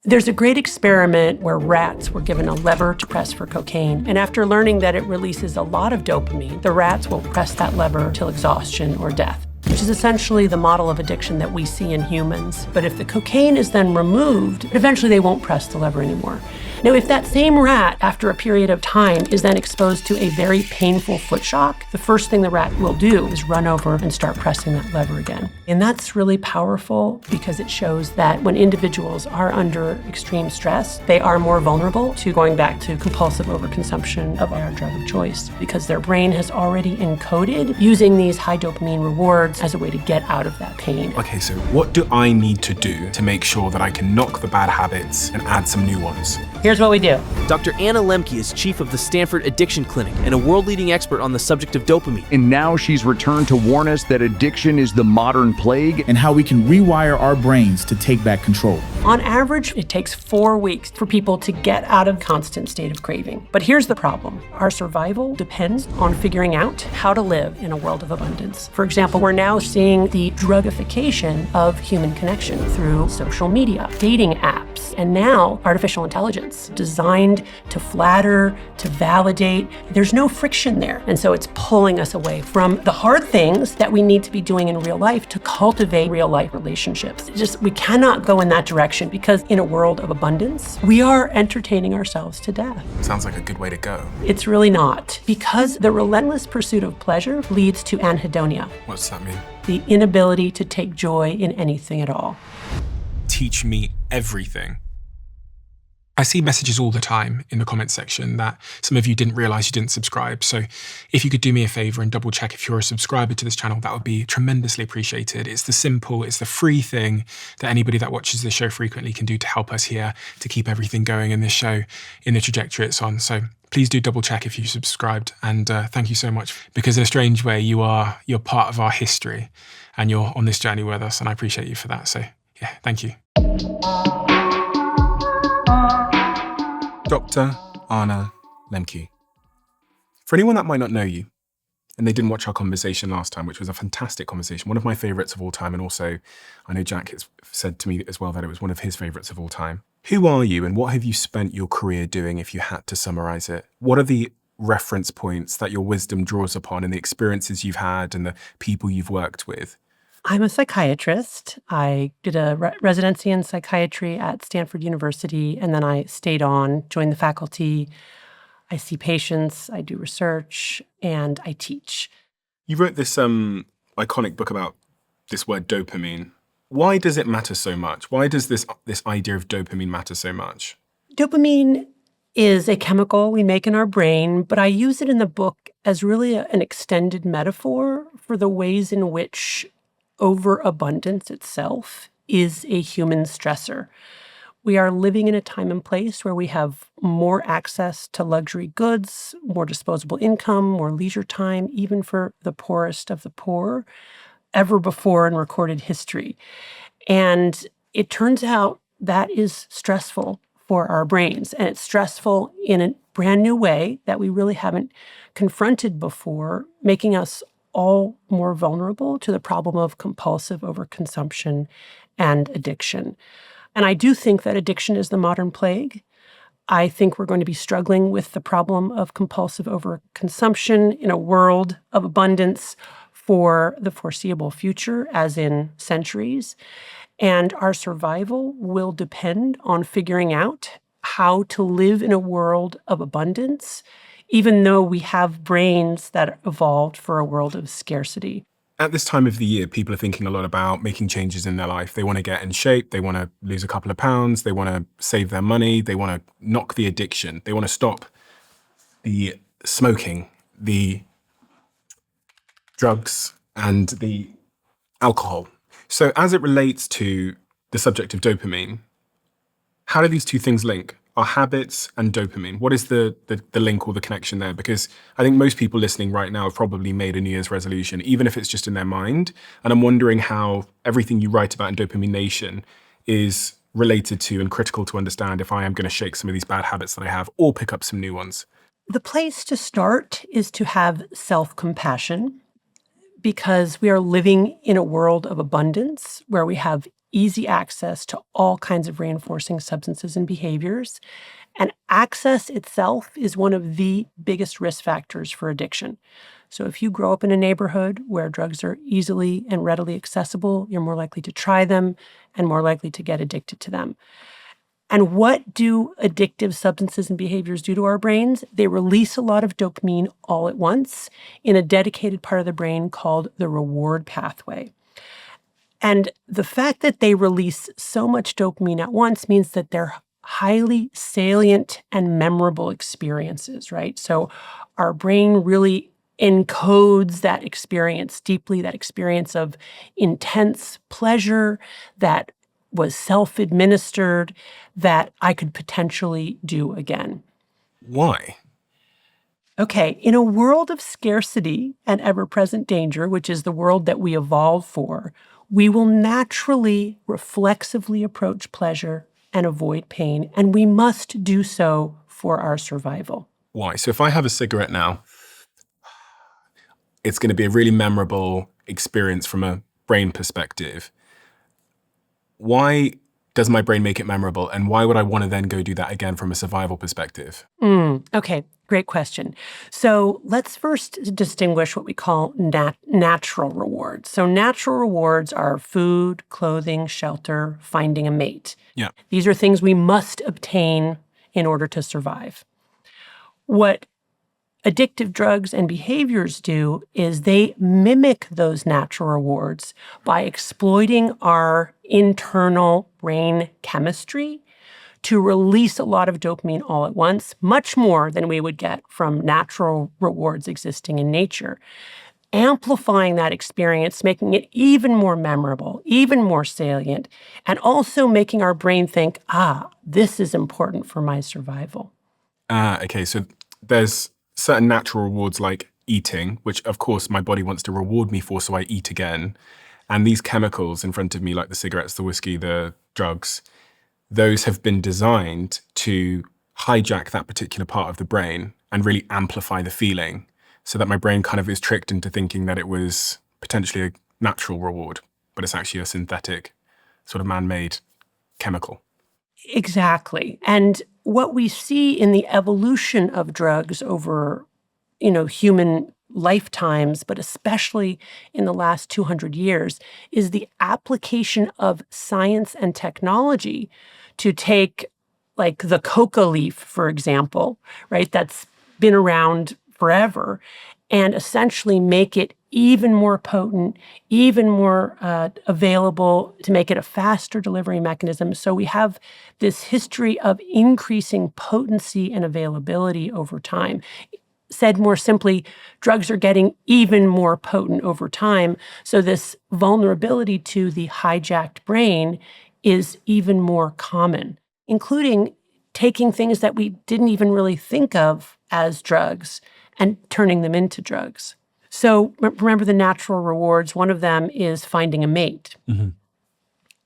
There's a great experiment where rats were given a lever to press for cocaine, and after learning that it releases a lot of dopamine, the rats will press that lever till exhaustion or death, which is essentially the model of addiction that we see in humans. But if the cocaine is then removed, eventually they won't press the lever anymore. Now, if that same rat, after a period of time, is then exposed to a very painful foot shock, the first thing the rat will do is run over and start pressing that lever again. And that's really powerful because it shows that when individuals are under extreme stress, they are more vulnerable to going back to compulsive overconsumption of our drug of choice because their brain has already encoded using these high dopamine rewards as a way to get out of that pain. Okay, so what do I need to do to make sure that I can knock the bad habits and add some new ones? Here's what we do. Dr. Anna Lembke is chief of the Stanford Addiction Clinic and a world-leading expert on the subject of dopamine. And now she's returned to warn us that addiction is the modern plague and how we can rewire our brains to take back control. On average, it takes 4 weeks for people to get out of constant state of craving. But here's the problem. Our survival depends on figuring out how to live in a world of abundance. For example, we're now seeing the drugification of human connection through social media, dating apps, and now artificial intelligence designed to flatter, to validate. There's no friction there. And so it's pulling us away from the hard things that we need to be doing in real life to cultivate real life relationships. We cannot go in that direction because in a world of abundance, we are entertaining ourselves to death. Sounds like a good way to go. It's really not, because the relentless pursuit of pleasure leads to anhedonia. What's that mean? The inability to take joy in anything at all. Teach me everything. I see messages all the time in the comments section that some of you didn't realize you didn't subscribe. So if you could do me a favor and double check if you're a subscriber to this channel, that would be tremendously appreciated. It's the free thing that anybody that watches this show frequently can do to help us here, to keep everything going in this show in the trajectory it's on. So please do double check if you subscribed. And thank you so much, because in a strange way, you're part of our history and you're on this journey with us. And I appreciate you for that. So yeah, thank you. Dr. Anna Lembke. For anyone that might not know you, and they didn't watch our conversation last time, which was a fantastic conversation, one of my favorites of all time, and also I know Jack has said to me as well that it was one of his favorites of all time. Who are you and what have you spent your career doing if you had to summarize it? What are the reference points that your wisdom draws upon and the experiences you've had and the people you've worked with? I'm a psychiatrist. I did a residency in psychiatry at Stanford University, and then I stayed on, joined the faculty. I see patients, I do research, and I teach. You wrote this iconic book about this word dopamine. Why does it matter so much? Why does this idea of dopamine matter so much? Dopamine is a chemical we make in our brain, but I use it in the book as really an extended metaphor for the ways in which overabundance itself is a human stressor. We are living in a time and place where we have more access to luxury goods, more disposable income, more leisure time, even for the poorest of the poor, ever before in recorded history. And it turns out that is stressful for our brains. And it's stressful in a brand new way that we really haven't confronted before, making us all more vulnerable to the problem of compulsive overconsumption and addiction. And I do think that addiction is the modern plague. I think we're going to be struggling with the problem of compulsive overconsumption in a world of abundance for the foreseeable future, as in centuries. And our survival will depend on figuring out how to live in a world of abundance, even though we have brains that evolved for a world of scarcity. At this time of the year, people are thinking a lot about making changes in their life. They want to get in shape, they want to lose a couple of pounds, they want to save their money, they want to knock the addiction, they want to stop the smoking, the drugs, and the alcohol. So as it relates to the subject of dopamine, how do these two things link? Our habits and dopamine. What is the link or the connection there? Because I think most people listening right now have probably made a New Year's resolution, even if it's just in their mind. And I'm wondering how everything you write about in Dopamine Nation is related to and critical to understand if I am going to shake some of these bad habits that I have or pick up some new ones. The place to start is to have self-compassion, because we are living in a world of abundance where we have easy access to all kinds of reinforcing substances and behaviors. And access itself is one of the biggest risk factors for addiction. So if you grow up in a neighborhood where drugs are easily and readily accessible, you're more likely to try them and more likely to get addicted to them. And what do addictive substances and behaviors do to our brains? They release a lot of dopamine all at once in a dedicated part of the brain called the reward pathway. And the fact that they release so much dopamine at once means that they're highly salient and memorable experiences, right? So our brain really encodes that experience deeply, that experience of intense pleasure that was self-administered, that I could potentially do again. Why? Okay, in a world of scarcity and ever-present danger, which is the world that we evolved for, we will naturally, reflexively approach pleasure and avoid pain, and we must do so for our survival. Why? So if I have a cigarette now, it's going to be a really memorable experience from a brain perspective. Why does my brain make it memorable? And why would I want to then go do that again from a survival perspective? Okay, great question. So let's first distinguish what we call natural rewards. So natural rewards are food, clothing, shelter, finding a mate. Yeah. These are things we must obtain in order to survive. What addictive drugs and behaviors do is they mimic those natural rewards by exploiting our internal brain chemistry to release a lot of dopamine all at once, much more than we would get from natural rewards existing in nature, amplifying that experience, making it even more memorable, even more salient, and also making our brain think, this is important for my survival. Okay, so there's certain natural rewards like eating, which of course my body wants to reward me for, so I eat again. And these chemicals in front of me, like the cigarettes, the whiskey, the drugs, those have been designed to hijack that particular part of the brain and really amplify the feeling so that my brain kind of is tricked into thinking that it was potentially a natural reward, but it's actually a synthetic, sort of man-made chemical. Exactly. And what we see in the evolution of drugs over, human lifetimes, but especially in the last 200 years, is the application of science and technology to take, like, the coca leaf, for example, right, that's been around forever, and essentially make it even more potent, even more available, to make it a faster delivery mechanism. So we have this history of increasing potency and availability over time. Said more simply, drugs are getting even more potent over time. So this vulnerability to the hijacked brain is even more common, including taking things that we didn't even really think of as drugs and turning them into drugs. So remember the natural rewards. One of them is finding a mate. Mm-hmm.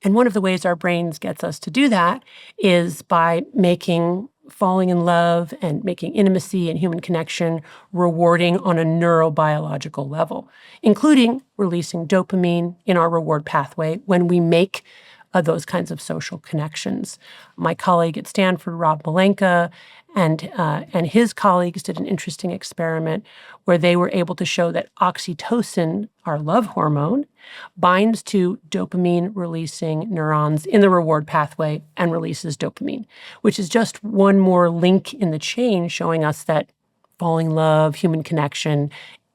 And one of the ways our brains gets us to do that is by making falling in love and making intimacy and human connection rewarding on a neurobiological level, including releasing dopamine in our reward pathway when we make those kinds of social connections. My colleague at Stanford, Rob Malenka, and his colleagues did an interesting experiment where they were able to show that oxytocin, our love hormone, binds to dopamine-releasing neurons in the reward pathway and releases dopamine, which is just one more link in the chain showing us that falling in love, human connection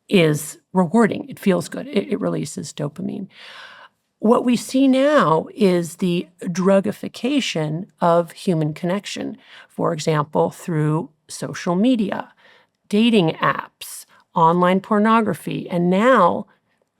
is rewarding. It feels good. It releases dopamine. What we see now is the drugification of human connection, for example, through social media, dating apps, online pornography, and now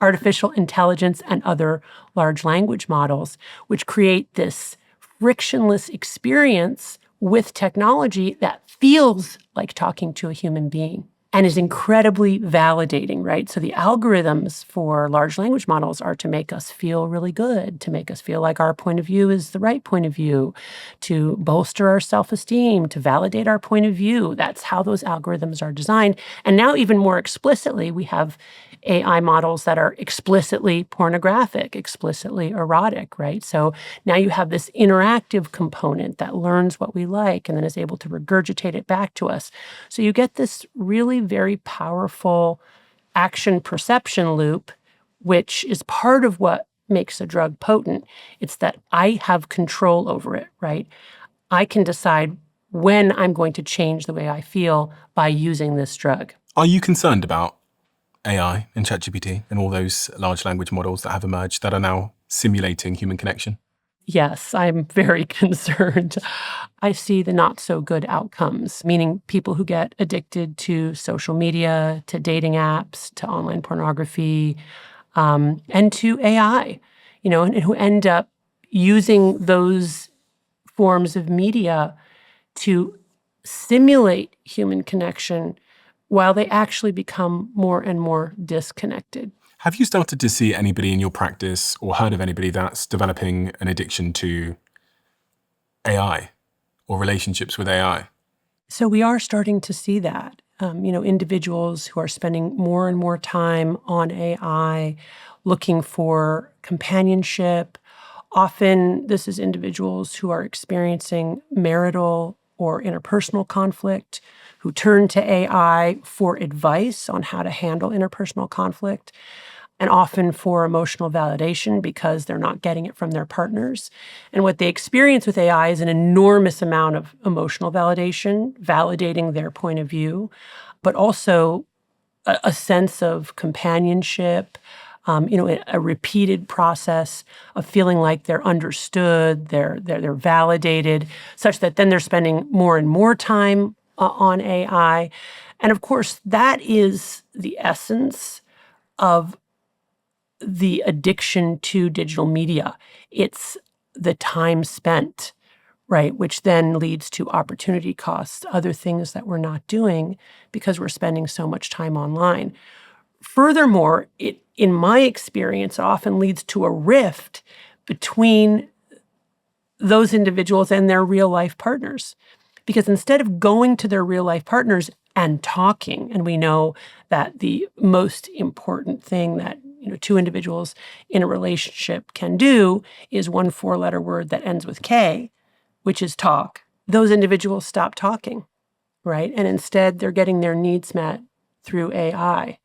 artificial intelligence and other large language models, which create this frictionless experience with technology that feels like talking to a human being. and is incredibly validating, right? So the algorithms for large language models are to make us feel really good, to make us feel like our point of view is the right point of view, to bolster our self-esteem, to validate our point of view. That's how those algorithms are designed. And now even more explicitly, we have AI models that are explicitly pornographic, explicitly erotic, right? So now you have this interactive component that learns what we like and then is able to regurgitate it back to us. So you get this really very powerful action perception loop, which is part of what makes a drug potent. It's that I have control over it, right? I can decide when I'm going to change the way I feel by using this drug. Are you concerned about AI and ChatGPT and all those large language models that have emerged that are now simulating human connection? Yes, I'm very concerned. I see the not so good outcomes, meaning people who get addicted to social media, to dating apps, to online pornography, and to AI, and who end up using those forms of media to simulate human connection while they actually become more and more disconnected. Have you started to see anybody in your practice or heard of anybody that's developing an addiction to AI or relationships with AI? So we are starting to see that. Individuals who are spending more and more time on AI, looking for companionship. Often this is individuals who are experiencing marital or interpersonal conflict, who turn to AI for advice on how to handle interpersonal conflict, and often for emotional validation because they're not getting it from their partners. And what they experience with AI is an enormous amount of emotional validation, validating their point of view, but also a sense of companionship, a repeated process of feeling like they're understood, they're validated, such that then they're spending more and more time on AI. And of course, that is the essence of the addiction to digital media. It's the time spent, right, which then leads to opportunity costs, other things that we're not doing because we're spending so much time online. Furthermore, in my experience, often leads to a rift between those individuals and their real-life partners. Because instead of going to their real-life partners and talking, and we know that the most important thing that two individuals in a relationship can do is one four-letter word that ends with K, which is talk. Those individuals stop talking, right? And instead, they're getting their needs met through AI.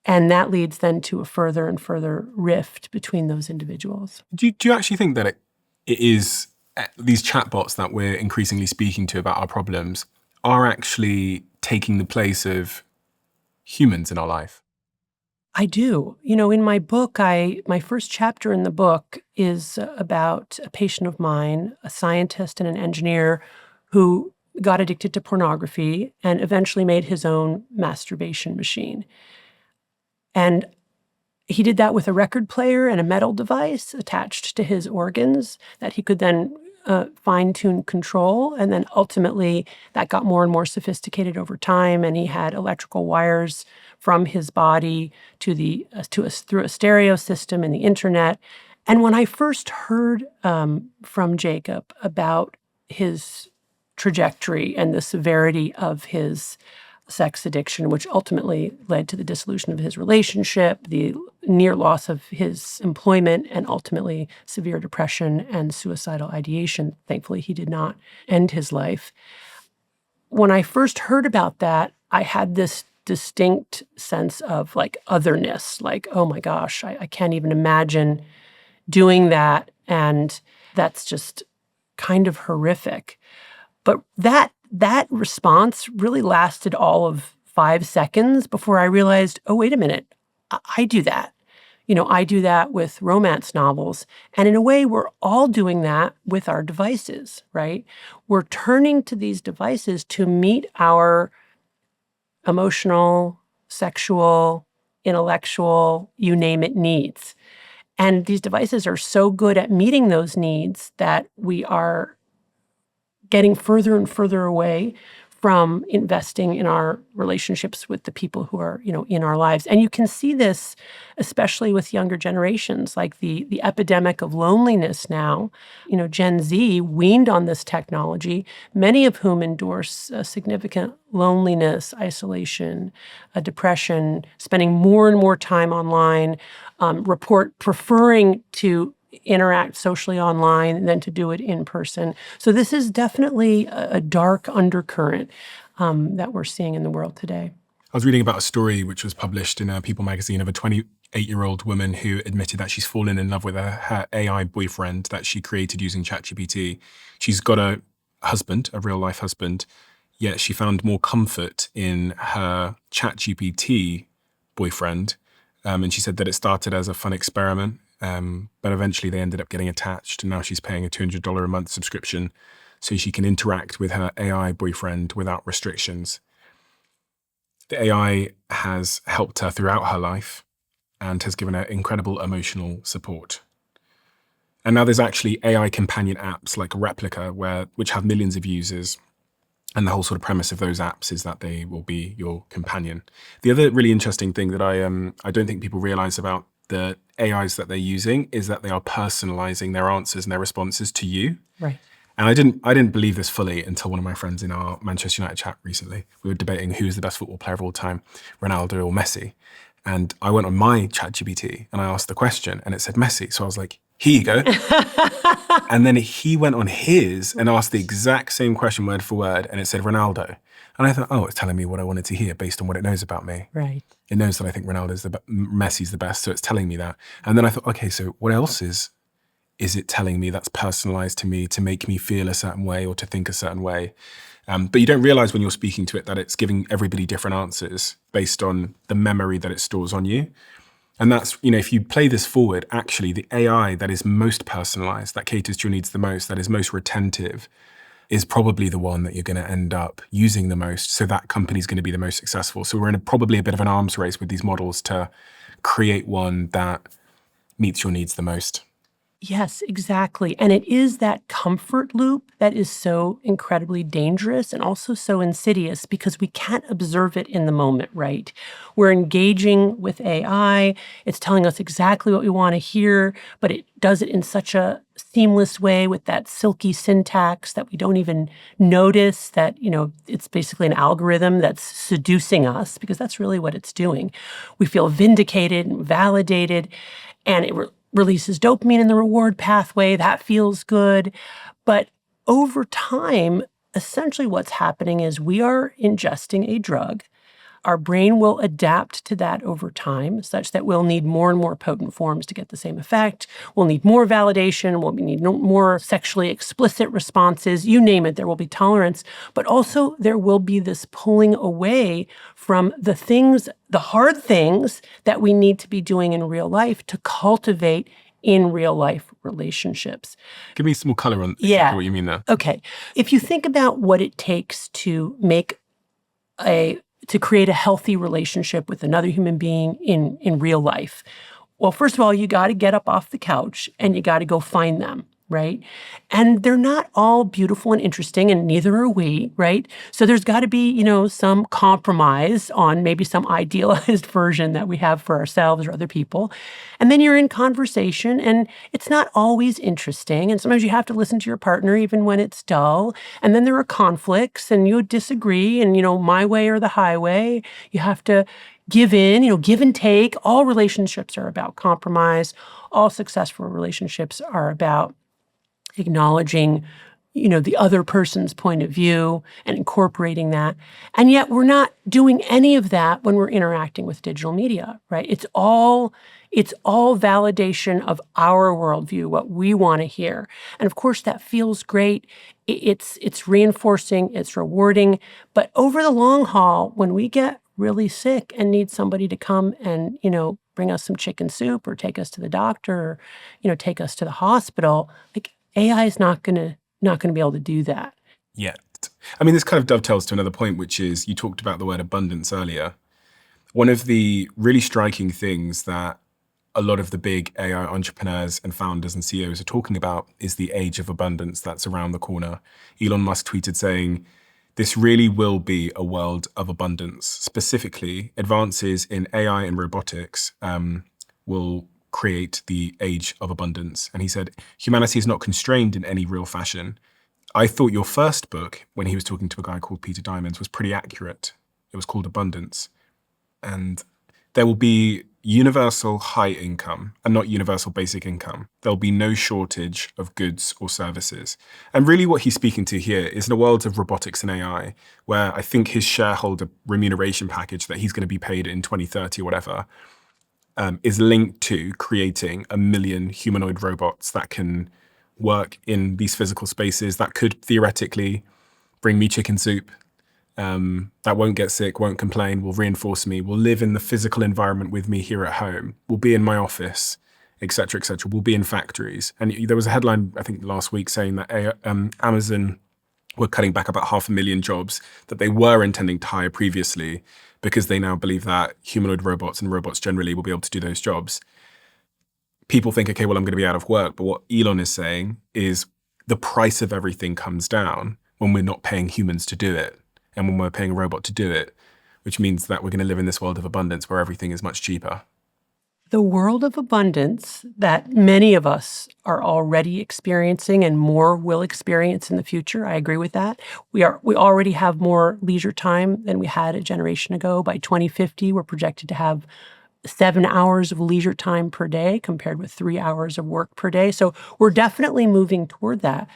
And that leads then to a further and further rift between those individuals. Do you actually think that it is these chatbots that we're increasingly speaking to about our problems are actually taking the place of humans in our life? I do. In my book, my first chapter in the book is about a patient of mine, a scientist and an engineer who got addicted to pornography and eventually made his own masturbation machine. And he did that with a record player and a metal device attached to his organs that he could then fine-tune control. And then ultimately that got more and more sophisticated over time. And he had electrical wires from his body through a stereo system and the internet. And when I first heard from Jacob about his trajectory and the severity of his sex addiction, which ultimately led to the dissolution of his relationship, the near loss of his employment, and ultimately severe depression and suicidal ideation. Thankfully, he did not end his life. When I first heard about that, I had this distinct sense of otherness, oh my gosh, I can't even imagine doing that. And that's just kind of horrific. But that response really lasted all of 5 seconds before I realized, oh, wait a minute, I do that. I do that with romance novels. And in a way, we're all doing that with our devices, right? We're turning to these devices to meet our emotional, sexual, intellectual, you name it, needs. And these devices are so good at meeting those needs that we are getting further and further away from investing in our relationships with the people who are, in our lives. And you can see this especially with younger generations, like the epidemic of loneliness now. Gen Z weaned on this technology, many of whom endorse significant loneliness, isolation, depression, spending more and more time online, report preferring to interact socially online than to do it in person. So this is definitely a dark undercurrent that we're seeing in the world today. I was reading about a story which was published in People magazine of a 28-year-old woman who admitted that she's fallen in love with her AI boyfriend that she created using ChatGPT. She's got a husband, a real-life husband, yet she found more comfort in her ChatGPT boyfriend. And she said that it started as a fun experiment, but eventually they ended up getting attached, and now she's paying a $200 a month subscription so she can interact with her AI boyfriend without restrictions. The AI has helped her throughout her life and has given her incredible emotional support. And now there's actually AI companion apps like Replica, which have millions of users. And the whole sort of premise of those apps is that they will be your companion. The other really interesting thing that I don't think people realize about the AIs that they're using is that they are personalizing their answers and their responses to you. Right. And I didn't believe this fully until one of my friends in our Manchester United chat recently. We were debating who's the best football player of all time, Ronaldo or Messi. And I went on my ChatGPT and I asked the question and it said Messi. So I was like, here you go. And then he went on his and asked the exact same question word for word and it said Ronaldo. And I thought, oh, it's telling me what I wanted to hear based on what it knows about me. Right. It knows that I think Messi's the best, so it's telling me that. And then I thought, okay, so what else is it telling me that's personalized to me to make me feel a certain way or to think a certain way? But you don't realize when you're speaking to it that it's giving everybody different answers based on the memory that it stores on you. And that's, if you play this forward, actually the AI that is most personalized, that caters to your needs the most, that is most retentive, is probably the one that you're going to end up using the most. So that company's going to be the most successful. So we're in probably a bit of an arms race with these models to create one that meets your needs the most. Yes, exactly. And it is that comfort loop that is so incredibly dangerous and also so insidious because we can't observe it in the moment, right? We're engaging with AI. It's telling us exactly what we want to hear, but it does it in such a seamless way with that silky syntax that we don't even notice that, it's basically an algorithm that's seducing us because that's really what it's doing. We feel vindicated and validated, and it releases dopamine in the reward pathway. That feels good. But over time, essentially what's happening is we are ingesting a drug. Our brain will adapt to that over time, such that we'll need more and more potent forms to get the same effect. We'll need more validation. We'll need more sexually explicit responses. You name it, there will be tolerance. But also there will be this pulling away from the things, the hard things that we need to be doing in real life to cultivate in real life relationships. Give me some more color on exactly what you mean there. Okay. If you think about what it takes to create a healthy relationship with another human being in real life. Well, first of all, you got to get up off the couch and you got to go find them, right? And they're not all beautiful and interesting, and neither are we, right? So there's got to be, some compromise on maybe some idealized version that we have for ourselves or other people. And then you're in conversation, and it's not always interesting. And sometimes you have to listen to your partner even when it's dull. And then there are conflicts, and you disagree, and, my way or the highway. You have to give in, give and take. All relationships are about compromise. All successful relationships are about acknowledging, the other person's point of view and incorporating that. And yet we're not doing any of that when we're interacting with digital media, right? It's all validation of our worldview, what we want to hear. And of course, that feels great. It's reinforcing, it's rewarding. But over the long haul, when we get really sick and need somebody to come and, bring us some chicken soup or take us to the doctor or, take us to the hospital, like AI is not going to be able to do that. Yet. I mean, this kind of dovetails to another point, which is you talked about the word abundance earlier. One of the really striking things that a lot of the big AI entrepreneurs and founders and CEOs are talking about is the age of abundance that's around the corner. Elon Musk tweeted saying, this really will be a world of abundance. Specifically, advances in AI and robotics will create the age of abundance. And he said, humanity is not constrained in any real fashion. I thought your first book, when he was talking to a guy called Peter Diamond, was pretty accurate. It was called Abundance. And there will be universal high income and not universal basic income. There'll be no shortage of goods or services. And really what he's speaking to here is in a world of robotics and AI, where I think his shareholder remuneration package that he's going to be paid in 2030 or whatever, is linked to creating 1 million humanoid robots that can work in these physical spaces that could theoretically bring me chicken soup, that won't get sick, won't complain, will reinforce me, will live in the physical environment with me here at home, will be in my office, etc., etc., will be in factories. And there was a headline, I think, last week saying that Amazon were cutting back about 500,000 jobs that they were intending to hire previously because they now believe that humanoid robots and robots generally will be able to do those jobs. People think, okay, well, I'm going to be out of work. But what Elon is saying is the price of everything comes down when we're not paying humans to do it and when we're paying a robot to do it, which means that we're going to live in this world of abundance where everything is much cheaper. The world of abundance that many of us are already experiencing and more will experience in the future. I agree with that. We already have more leisure time than we had a generation ago. By 2050, we're projected to have 7 hours of leisure time per day compared with 3 hours of work per day. So we're definitely moving toward that.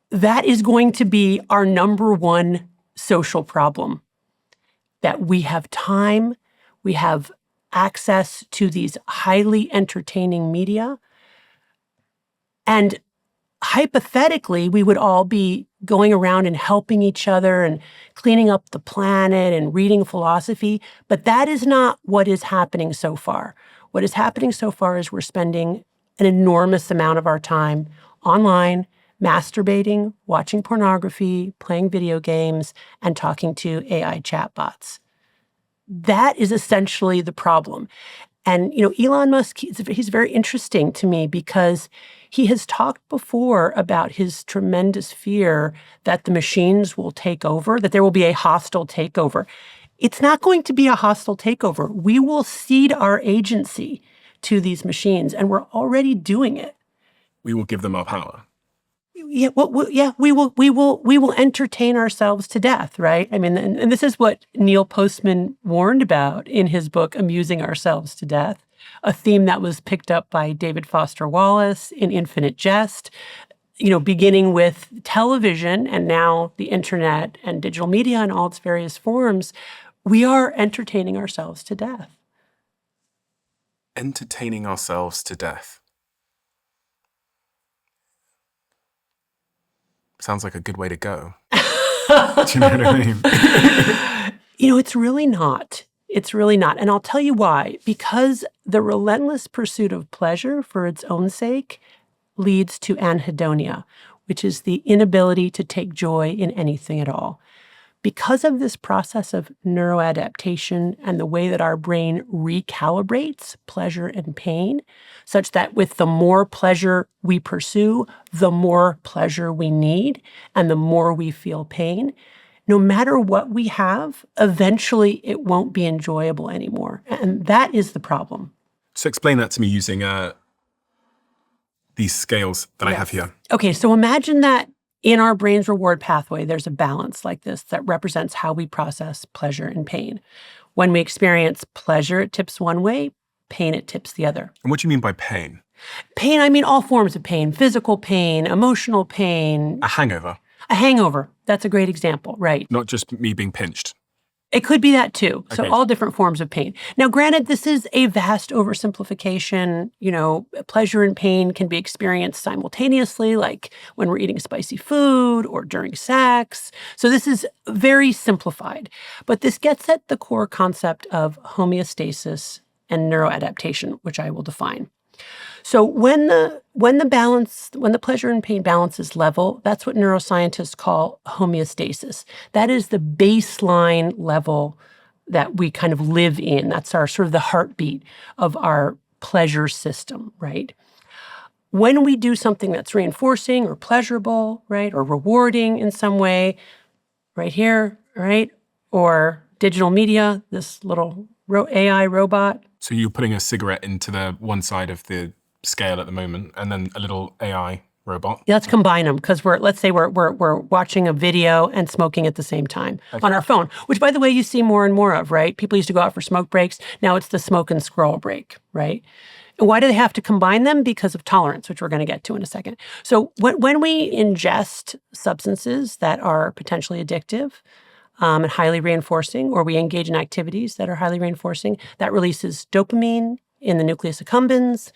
That is going to be our number one social problem, that we have time, we have access to these highly entertaining media, and hypothetically, we would all be going around and helping each other and cleaning up the planet and reading philosophy, but that is not what is happening so far. What is happening so far is we're spending an enormous amount of our time online, masturbating, watching pornography, playing video games, and talking to AI chatbots. That is essentially the problem. And, Elon Musk, he's very interesting to me because he has talked before about his tremendous fear that the machines will take over, that there will be a hostile takeover. It's not going to be a hostile takeover. We will cede our agency to these machines, and we're already doing it. We will give them our power. Yeah, we will entertain ourselves to death, right? I mean, and this is what Neil Postman warned about in his book, Amusing Ourselves to Death, a theme that was picked up by David Foster Wallace in Infinite Jest, beginning with television and now the internet and digital media in all its various forms. We are entertaining ourselves to death. Entertaining ourselves to death. Sounds like a good way to go. Do you know what I mean? It's really not. It's really not. And I'll tell you why. Because the relentless pursuit of pleasure for its own sake leads to anhedonia, which is the inability to take joy in anything at all. Because of this process of neuroadaptation and the way that our brain recalibrates pleasure and pain, such that with the more pleasure we pursue, the more pleasure we need, and the more we feel pain, no matter what we have, eventually it won't be enjoyable anymore. And that is the problem. So explain that to me using these scales that I have here. Okay, so imagine that in our brain's reward pathway, there's a balance like this that represents how we process pleasure and pain. When we experience pleasure, it tips one way, pain, it tips the other. And what do you mean by pain? Pain, I mean all forms of pain, physical pain, emotional pain. A hangover. A hangover, that's a great example, right? Not just me being pinched. It could be that too. So Okay. all different forms of pain. Now, granted, this is a vast oversimplification. Pleasure and pain can be experienced simultaneously, like when we're eating spicy food or during sex. So this is very simplified. But this gets at the core concept of homeostasis and neuroadaptation, which I will define. So when the pleasure and pain balance is level, that's what neuroscientists call homeostasis. That is the baseline level that we kind of live in. That's our sort of the heartbeat of our pleasure system, right? When we do something that's reinforcing or pleasurable, right, or rewarding in some way, right here, right? Or digital media, this little AI robot. So you're putting a cigarette into the one side of the scale at the moment, and then a little AI robot. Let's combine them because let's say we're watching a video and smoking at the same time on our phone, which, by the way, you see more and more of, right? People used to go out for smoke breaks. Now it's the smoke and scroll break, right? And why do they have to combine them? Because of tolerance, which we're going to get to in a second. So when we ingest substances that are potentially addictive and highly reinforcing, or we engage in activities that are highly reinforcing, that releases dopamine in the nucleus accumbens.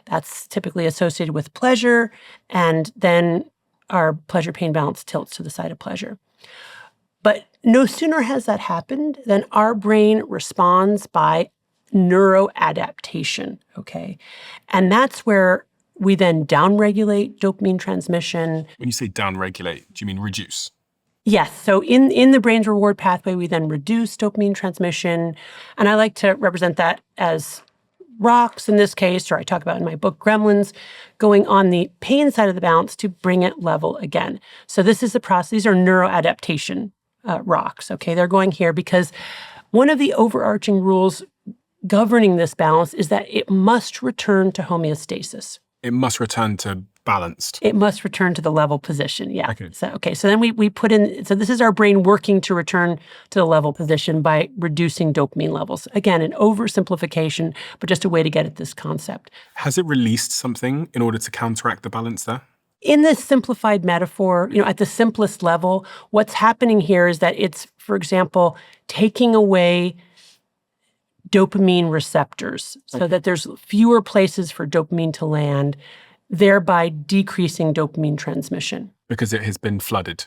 That's typically associated with pleasure, and then our pleasure-pain balance tilts to the side of pleasure. But no sooner has that happened than our brain responds by neuroadaptation, okay? And that's where we then downregulate dopamine transmission. When you say downregulate, do you mean reduce? Yes. So in the brain's reward pathway, we then reduce dopamine transmission. And I like to represent that as rocks in this case, or I talk about in my book, Gremlins, going on the pain side of the balance to bring it level again. So this is the process. These are neuroadaptation rocks, okay? They're going here because one of the overarching rules governing this balance is that it must return to homeostasis. It must return to balanced. It must return to the level position, yeah. Okay. So then we put in, so this is our brain working to return to the level position by reducing dopamine levels. Again, an oversimplification, but just a way to get at this concept. Has it released something in order to counteract the balance there? In this simplified metaphor, at the simplest level, what's happening here is that it's, for example, taking away dopamine receptors so that there's fewer places for dopamine to land, thereby decreasing dopamine transmission. Because it has been flooded.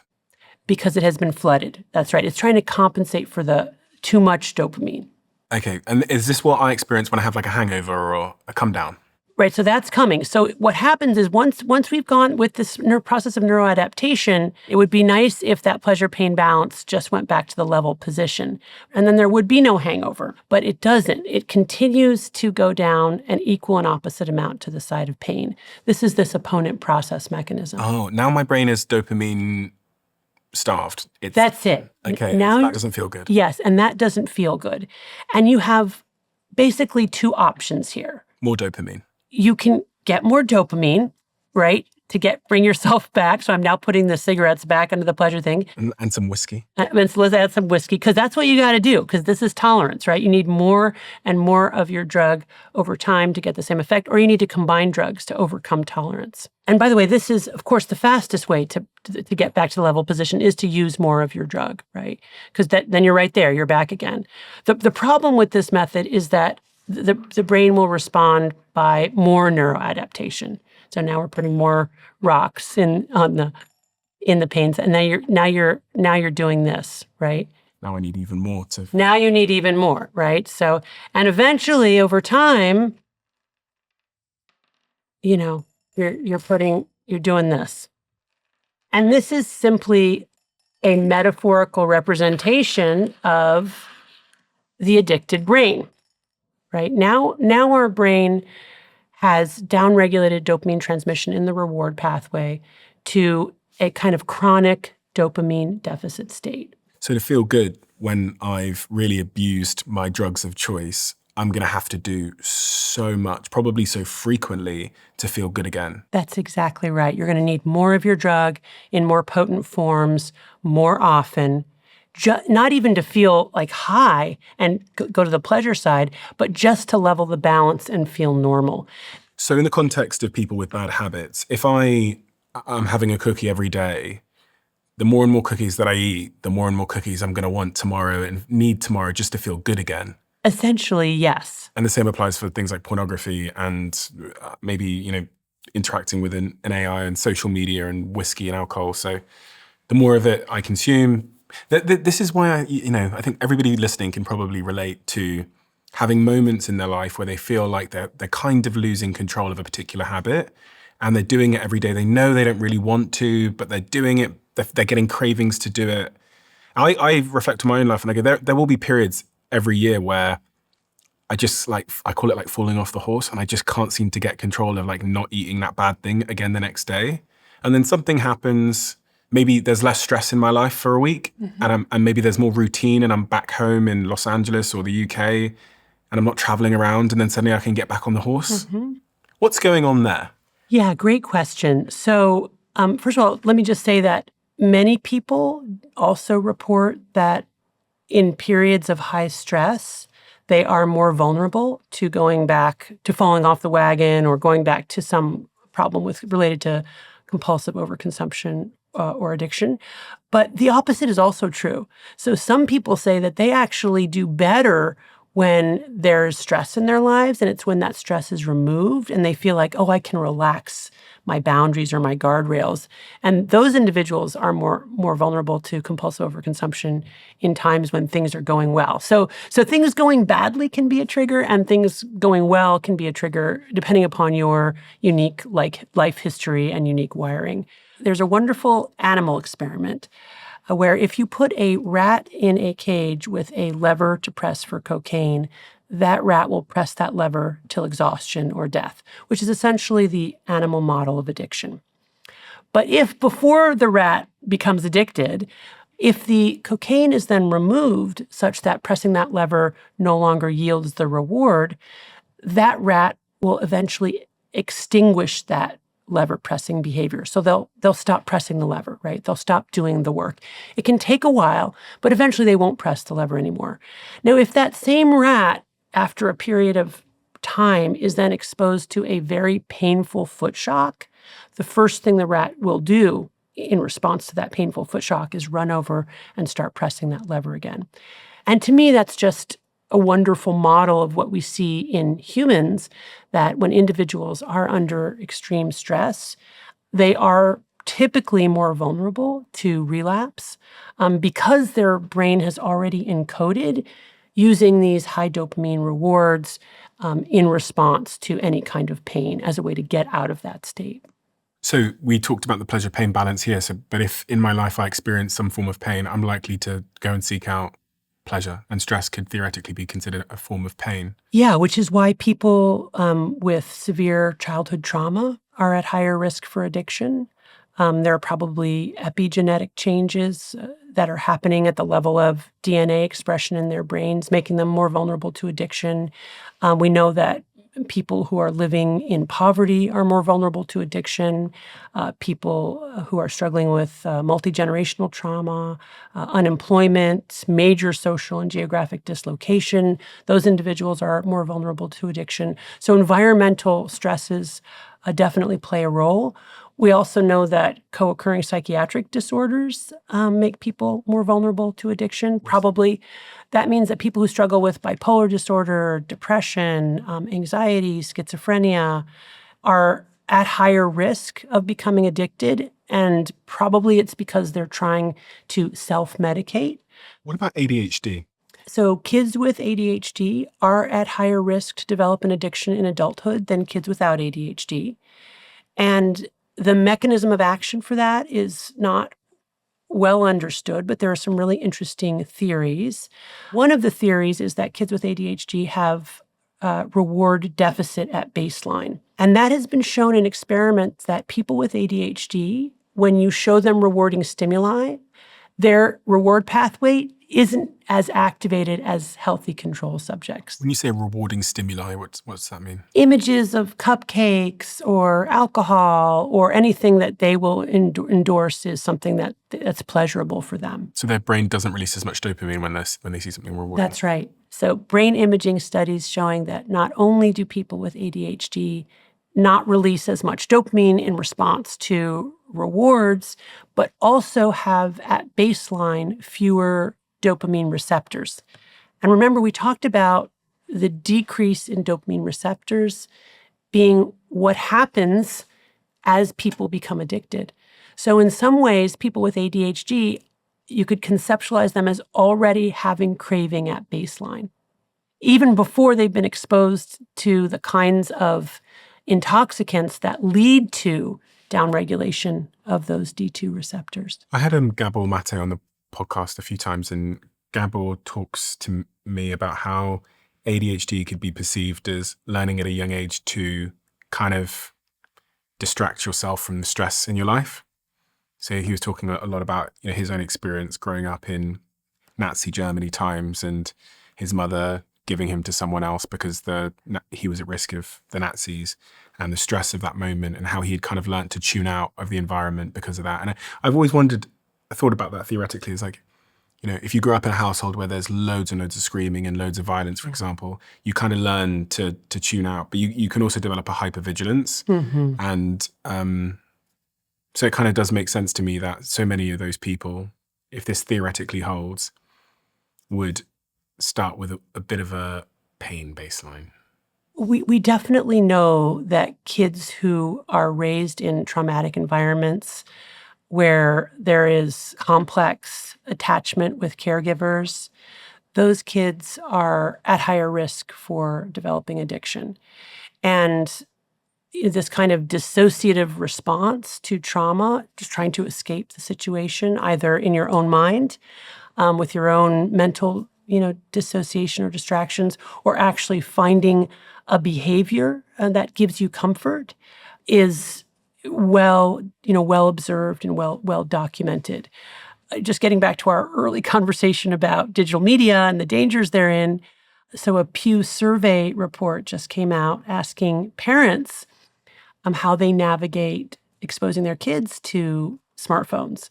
Because it has been flooded. That's right. It's trying to compensate for the too much dopamine. Okay. And is this what I experience when I have like a hangover or a come down? Right. So that's coming. So what happens is once we've gone with this process of neuroadaptation, it would be nice if that pleasure-pain balance just went back to the level position. And then there would be no hangover. But it doesn't. It continues to go down an equal and opposite amount to the side of pain. This is this opponent process mechanism. Oh, now my brain is dopamine starved. That's it. Okay. Now that doesn't feel good. Yes. And that doesn't feel good. And you have basically two options here. More dopamine. You can get more dopamine, right, to bring yourself back. So I'm now putting the cigarettes back into the pleasure thing. And some whiskey. And so let's add some whiskey, because that's what you got to do, because this is tolerance, right? You need more and more of your drug over time to get the same effect, or you need to combine drugs to overcome tolerance. And by the way, this is, of course, the fastest way to get back to the level position is to use more of your drug, right? Because then you're right there, you're back again. The problem with this method is that the brain will respond by more neuroadaptation. So now we're putting more rocks in the pains, and now you're doing this, right? Now I need even more Now you need even more, right? So, and eventually over time, you're doing this. And this is simply a metaphorical representation of the addicted brain. Right? Now our brain has downregulated dopamine transmission in the reward pathway to a kind of chronic dopamine deficit state. So to feel good when I've really abused my drugs of choice, I'm going to have to do so much, probably so frequently, to feel good again. That's exactly right. You're going to need more of your drug in more potent forms, more often. Not even to feel like high and go to the pleasure side, but just to level the balance and feel normal. So in the context of people with bad habits, if I'm having a cookie every day, the more and more cookies that I eat, the more and more cookies I'm going to want tomorrow and need tomorrow just to feel good again. Essentially, yes. And the same applies for things like pornography and maybe, interacting with an AI and social media and whiskey and alcohol. So the more of it I consume, this is why I think everybody listening can probably relate to having moments in their life where they feel like they're kind of losing control of a particular habit, and they're doing it every day. They know they don't really want to, but they're doing it. They're getting cravings to do it. I reflect on my own life and I go, there will be periods every year where I just I call it like falling off the horse, and I just can't seem to get control of like not eating that bad thing again the next day. And then something happens. maybe there's less stress in my life for a week, and maybe there's more routine, and I'm back home in Los Angeles or the UK, and I'm not traveling around, and then suddenly I can get back on the horse. What's going on there? Yeah, great question. So, first of all, let me just say that many people also report that in periods of high stress, they are more vulnerable to going back to falling off the wagon or going back to some problem related to compulsive overconsumption or addiction. But the opposite is also true. So some people say that they actually do better when there's stress in their lives, and it's when that stress is removed and they feel like, oh, I can relax my boundaries or my guardrails. And those individuals are more vulnerable to compulsive overconsumption in times when things are going well. So things going badly can be a trigger, and things going well can be a trigger depending upon your unique life history and unique wiring. There's a wonderful animal experiment where if you put a rat in a cage with a lever to press for cocaine, that rat will press that lever till exhaustion or death, which is essentially the animal model of addiction. But if before the rat becomes addicted, if the cocaine is then removed such that pressing that lever no longer yields the reward, that rat will eventually extinguish that lever pressing behavior. So they'll stop pressing the lever, right? They'll stop doing the work. It can take a while, but eventually they won't press the lever anymore. Now, if that same rat, after a period of time, is then exposed to a very painful foot shock, the first thing the rat will do in response to that painful foot shock is run over and start pressing that lever again. And to me, that's just a wonderful model of what we see in humans, that when individuals are under extreme stress, they are typically more vulnerable to relapse because their brain has already encoded using these high dopamine rewards in response to any kind of pain as a way to get out of that state. So we talked about the pleasure-pain balance here. But if in my life I experience some form of pain, I'm likely to go and seek out pleasure, and stress could theoretically be considered a form of pain. Yeah, which is why people with severe childhood trauma are at higher risk for addiction. There are probably epigenetic changes that are happening at the level of DNA expression in their brains, making them more vulnerable to addiction. We know that people who are living in poverty are more vulnerable to addiction. People who are struggling with multi-generational trauma, unemployment, major social and geographic dislocation, those individuals are more vulnerable to addiction. So environmental stresses definitely play a role. We also know that co-occurring psychiatric disorders make people more vulnerable to addiction. Probably that means that people who struggle with bipolar disorder, depression, anxiety, schizophrenia are at higher risk of becoming addicted. And probably it's because they're trying to self-medicate. What about ADHD? So kids with ADHD are at higher risk to develop an addiction in adulthood than kids without ADHD. And the mechanism of action for that is not well understood, but there are some really interesting theories. One of the theories is that kids with ADHD have reward deficit at baseline. And that has been shown in experiments that people with ADHD, when you show them rewarding stimuli, their reward pathway isn't as activated as healthy control subjects. When you say rewarding stimuli, what's that mean? Images of cupcakes or alcohol or anything that they will endorse is something that's pleasurable for them. So their brain doesn't release as much dopamine when they see something rewarding. That's right. So brain imaging studies showing that not only do people with ADHD not release as much dopamine in response to rewards, but also have at baseline fewer dopamine receptors. And remember, we talked about the decrease in dopamine receptors being what happens as people become addicted. So in some ways, people with ADHD, you could conceptualize them as already having craving at baseline, even before they've been exposed to the kinds of intoxicants that lead to downregulation of those D2 receptors. I had Gabor Mate on the podcast a few times, and Gabor talks to me about how ADHD could be perceived as learning at a young age to kind of distract yourself from the stress in your life. So he was talking a lot about his own experience growing up in Nazi Germany times and his mother giving him to someone else because he was at risk of the Nazis and the stress of that moment and how he had kind of learned to tune out of the environment because of that. And I've always thought about that theoretically as like, if you grow up in a household where there's loads and loads of screaming and loads of violence, for example, you kind of learn to tune out, but you can also develop a hypervigilance. Mm-hmm. And so it kind of does make sense to me that so many of those people, if this theoretically holds, would start with a bit of a pain baseline. We definitely know that kids who are raised in traumatic environments where there is complex attachment with caregivers, those kids are at higher risk for developing addiction. And this kind of dissociative response to trauma, just trying to escape the situation, either in your own mind, with your own mental, dissociation or distractions, or actually finding a behavior that gives you comfort, is well observed and well documented. Just getting back to our early conversation about digital media and the dangers therein. So a Pew survey report just came out asking parents how they navigate exposing their kids to smartphones.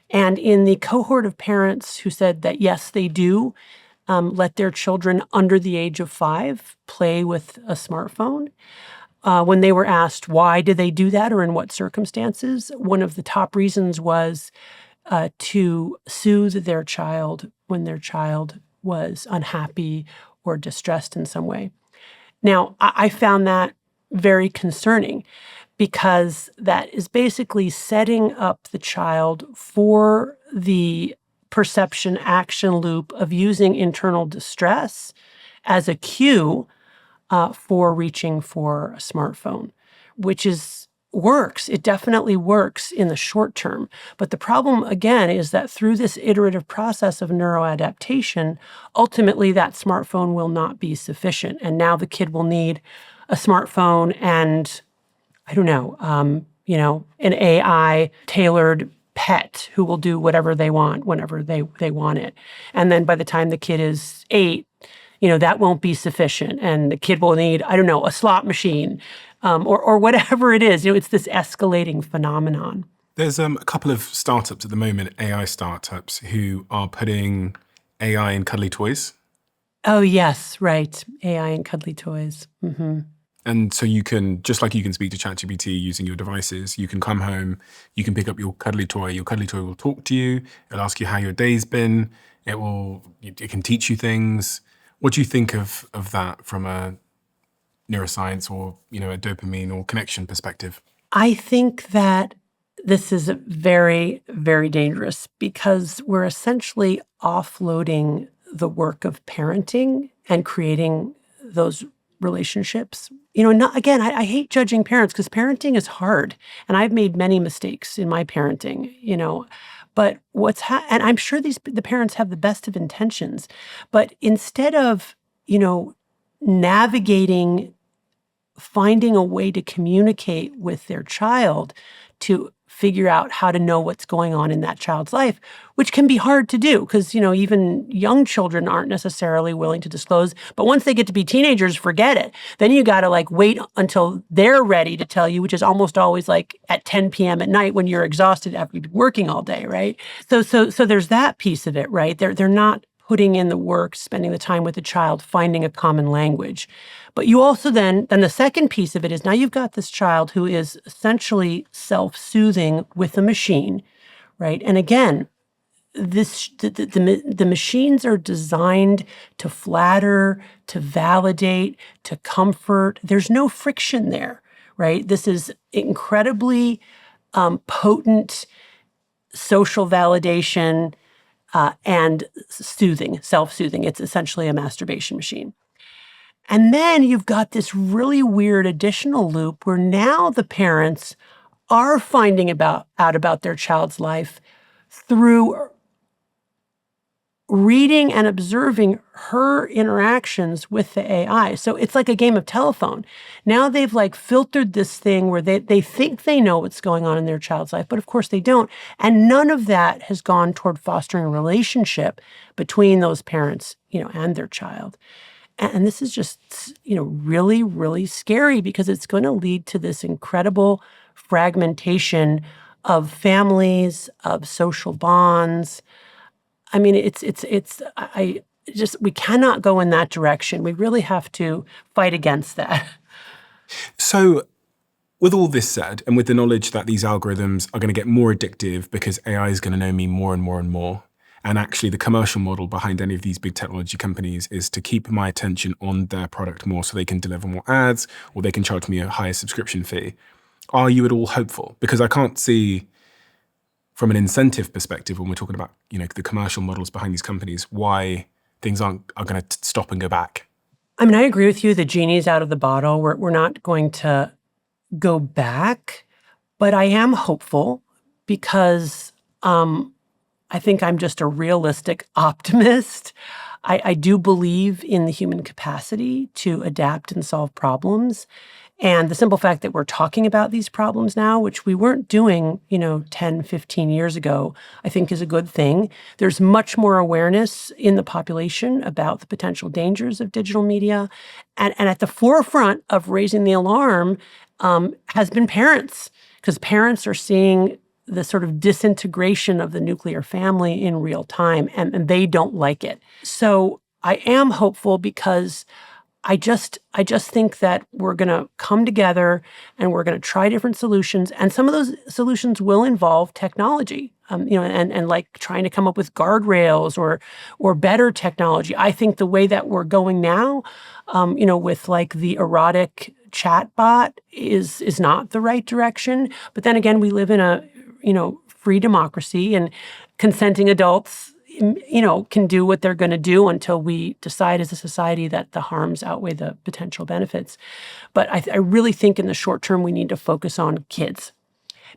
And in the cohort of parents who said that, yes, they do let their children under the age of 5 play with a smartphone, when they were asked why did they do that or in what circumstances, one of the top reasons was to soothe their child when their child was unhappy or distressed in some way. Now, I found that very concerning because that is basically setting up the child for the perception action loop of using internal distress as a cue for reaching for a smartphone, which works. It definitely works in the short term. But the problem, again, is that through this iterative process of neuroadaptation, ultimately that smartphone will not be sufficient. And now the kid will need a smartphone and, I don't know, an AI-tailored pet who will do whatever they want whenever they want it. And then by the time the kid is 8, that won't be sufficient. And the kid will need, I don't know, a slot machine or whatever it is. It's this escalating phenomenon. There's a couple of startups at the moment, AI startups, who are putting AI in cuddly toys. Oh, yes, right. AI and cuddly toys. Mm-hmm. And so you can, just like you can speak to ChatGPT using your devices, you can come home, you can pick up your cuddly toy will talk to you, it'll ask you how your day's been, it can teach you things. What do you think of that from a neuroscience or, a dopamine or connection perspective? I think that this is very, very dangerous because we're essentially offloading the work of parenting and creating those relationships. I hate judging parents because parenting is hard. And I've made many mistakes in my parenting, But and I'm sure the parents have the best of intentions, but instead of, navigating, finding a way to communicate with their child to figure out how to know what's going on in that child's life, which can be hard to do because, even young children aren't necessarily willing to disclose. But once they get to be teenagers, forget it. Then you got to wait until they're ready to tell you, which is almost always at 10 p.m. at night when you're exhausted after you've been working all day, right? So there's that piece of it, right? They're not putting in the work, spending the time with the child, finding a common language. But you also then the second piece of it is now you've got this child who is essentially self-soothing with a machine, right? And again, the machines are designed to flatter, to validate, to comfort. There's no friction there, right? This is incredibly potent social validation and soothing, self-soothing. It's essentially a masturbation machine. And then you've got this really weird additional loop where now the parents are finding out about their child's life through reading and observing her interactions with the AI. So it's like a game of telephone. Now they've like filtered this thing where they think they know what's going on in their child's life, but of course they don't. And none of that has gone toward fostering a relationship between those parents, and their child. And this is just, really, really scary because it's going to lead to this incredible fragmentation of families, of social bonds. I mean, we cannot go in that direction. We really have to fight against that. So with all this said, and with the knowledge that these algorithms are going to get more addictive because AI is going to know me more and more and more, and actually the commercial model behind any of these big technology companies is to keep my attention on their product more so they can deliver more ads or they can charge me a higher subscription fee. Are you at all hopeful? Because I can't see from an incentive perspective, when we're talking about, the commercial models behind these companies, why things are going to stop and go back. I mean, I agree with you. The genie's out of the bottle. We're not going to go back, but I am hopeful because I think I'm just a realistic optimist. I do believe in the human capacity to adapt and solve problems. And the simple fact that we're talking about these problems now, which we weren't doing, 10, 15 years ago, I think is a good thing. There's much more awareness in the population about the potential dangers of digital media. And at the forefront of raising the alarm has been parents, because parents are seeing the sort of disintegration of the nuclear family in real time, and they don't like it. So I am hopeful because I just think that we're going to come together and we're going to try different solutions. And some of those solutions will involve technology, and like trying to come up with guardrails or better technology. I think the way that we're going now, with like the erotic chatbot is not the right direction. But then again, we live in a, free democracy, and consenting adults can do what they're going to do until we decide as a society that the harms outweigh the potential benefits. But I really think in the short term, we need to focus on kids,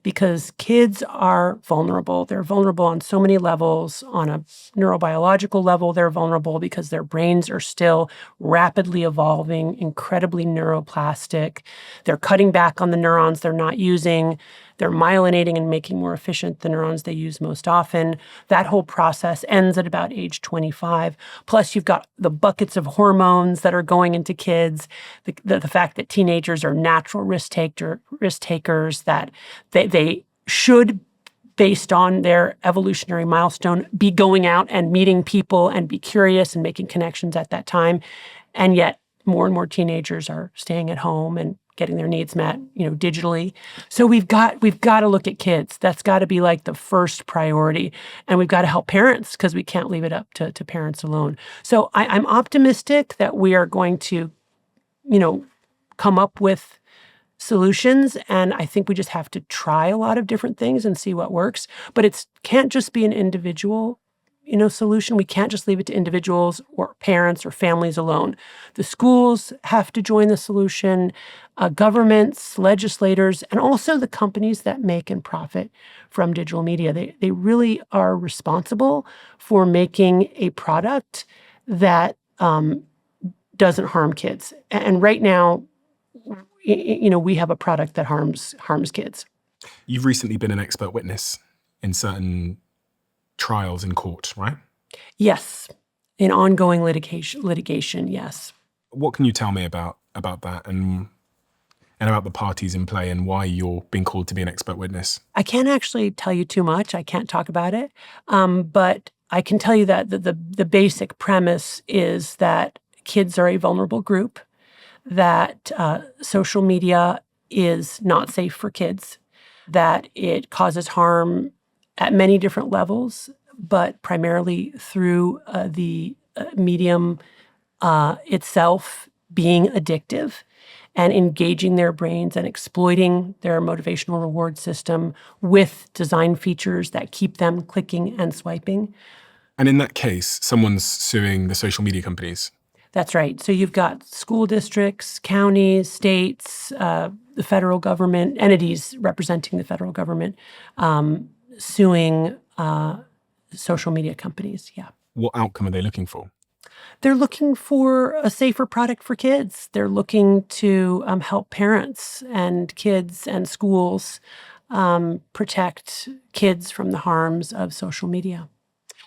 because kids are vulnerable. They're vulnerable on so many levels. On a neurobiological level, they're vulnerable because their brains are still rapidly evolving, incredibly neuroplastic. They're cutting back on the neurons they're not using. They're myelinating and making more efficient the neurons they use most often. That whole process ends at about age 25. Plus, you've got the buckets of hormones that are going into kids, the fact that teenagers are natural risk takers, that they should, based on their evolutionary milestone, be going out and meeting people and be curious and making connections at that time. And yet, more and more teenagers are staying at home and getting their needs met, digitally. So we've got to look at kids. That's got to be like the first priority. And we've got to help parents, because we can't leave it up to parents alone. So I'm optimistic that we are going to, come up with solutions. And I think we just have to try a lot of different things and see what works. But it can't just be an individual solution. We can't just leave it to individuals or parents or families alone. The schools have to join the solution, governments, legislators, and also the companies that make and profit from digital media. They really are responsible for making a product that doesn't harm kids. And right now, we have a product that harms kids. You've recently been an expert witness in certain trials in court, right? Yes. In ongoing litigation, yes. What can you tell me about that and about the parties in play and why you're being called to be an expert witness? I can't actually tell you too much. I can't talk about it. But I can tell you that the basic premise is that kids are a vulnerable group, that social media is not safe for kids, that it causes harm at many different levels, but primarily through the medium itself being addictive and engaging their brains and exploiting their motivational reward system with design features that keep them clicking and swiping. And in that case, someone's suing the social media companies. That's right. So you've got school districts, counties, states, the federal government, entities representing the federal government, suing social media companies, yeah. What outcome are they looking for? They're looking for a safer product for kids. They're looking to help parents and kids and schools protect kids from the harms of social media,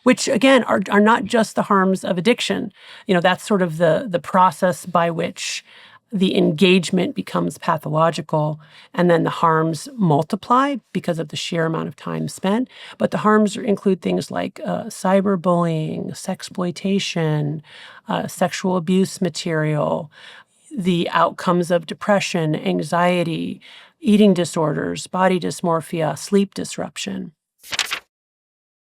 which, again, are not just the harms of addiction. That's sort of the process by which the engagement becomes pathological, and then the harms multiply because of the sheer amount of time spent. But the harms include things like cyberbullying, sexploitation, sexual abuse material, the outcomes of depression, anxiety, eating disorders, body dysmorphia, sleep disruption.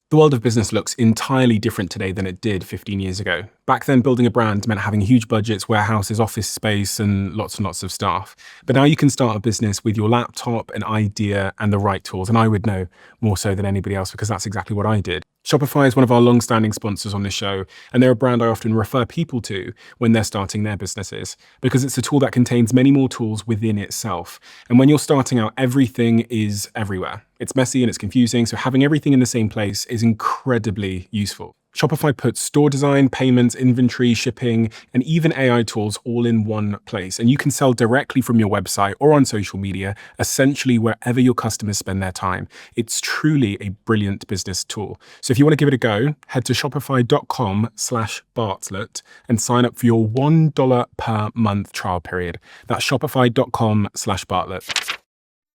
The world of business looks entirely different today than it did 15 years ago. Back then, building a brand meant having huge budgets, warehouses, office space, and lots of staff. But now you can start a business with your laptop, an idea, and the right tools. And I would know more so than anybody else because that's exactly what I did. Shopify is one of our long-standing sponsors on this show, and they're a brand I often refer people to when they're starting their businesses, because it's a tool that contains many more tools within itself. And when you're starting out, everything is everywhere. It's messy and it's confusing, so having everything in the same place is incredibly useful. Shopify puts store design, payments, inventory, shipping, and even AI tools all in one place. And you can sell directly from your website or on social media, essentially wherever your customers spend their time. It's truly a brilliant business tool. So if you want to give it a go, head to shopify.com/Bartlett and sign up for your $1 per month trial period. That's shopify.com/Bartlett.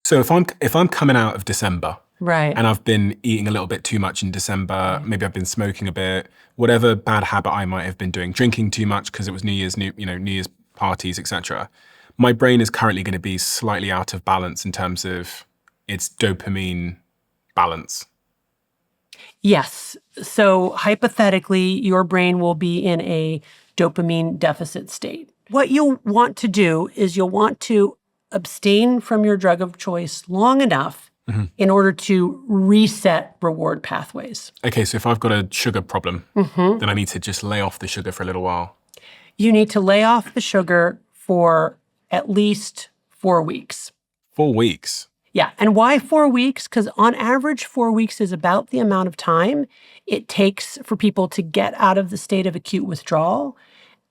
So if I'm coming out of December, Right. and I've been eating a little bit too much in December, maybe I've been smoking a bit, whatever bad habit I might have been doing, drinking too much because it was New Year's parties, etc. My brain is currently going to be slightly out of balance in terms of its dopamine balance. Yes. So hypothetically, your brain will be in a dopamine deficit state. What you'll want to do is you'll want to abstain from your drug of choice long enough in order to reset reward pathways. Okay, so if I've got a sugar problem, then I need to just lay off the sugar for a little while. You need to lay off the sugar for at least 4 weeks. 4 weeks? Yeah. And why 4 weeks? Because on average, 4 weeks is about the amount of time it takes for people to get out of the state of acute withdrawal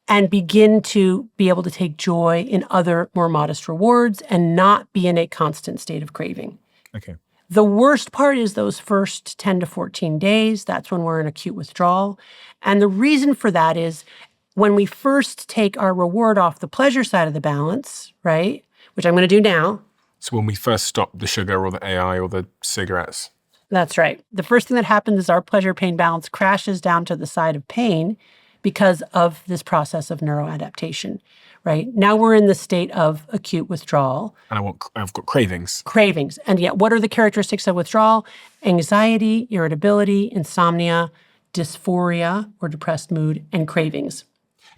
and begin to be able to take joy in other more modest rewards and not be in a constant state of craving. Okay. The worst part is those first 10 to 14 days. That's when we're in acute withdrawal. And the reason for that is when we first take our reward off the pleasure side of the balance, right, which I'm going to do now. So when we first stop the sugar or the AI or the cigarettes. That's right. The first thing that happens is our pleasure-pain balance crashes down to the side of pain because of this process of neuroadaptation, right? Now we're in the state of acute withdrawal. And I've got cravings. Cravings. And yet, what are the characteristics of withdrawal? Anxiety, irritability, insomnia, dysphoria or depressed mood, and cravings.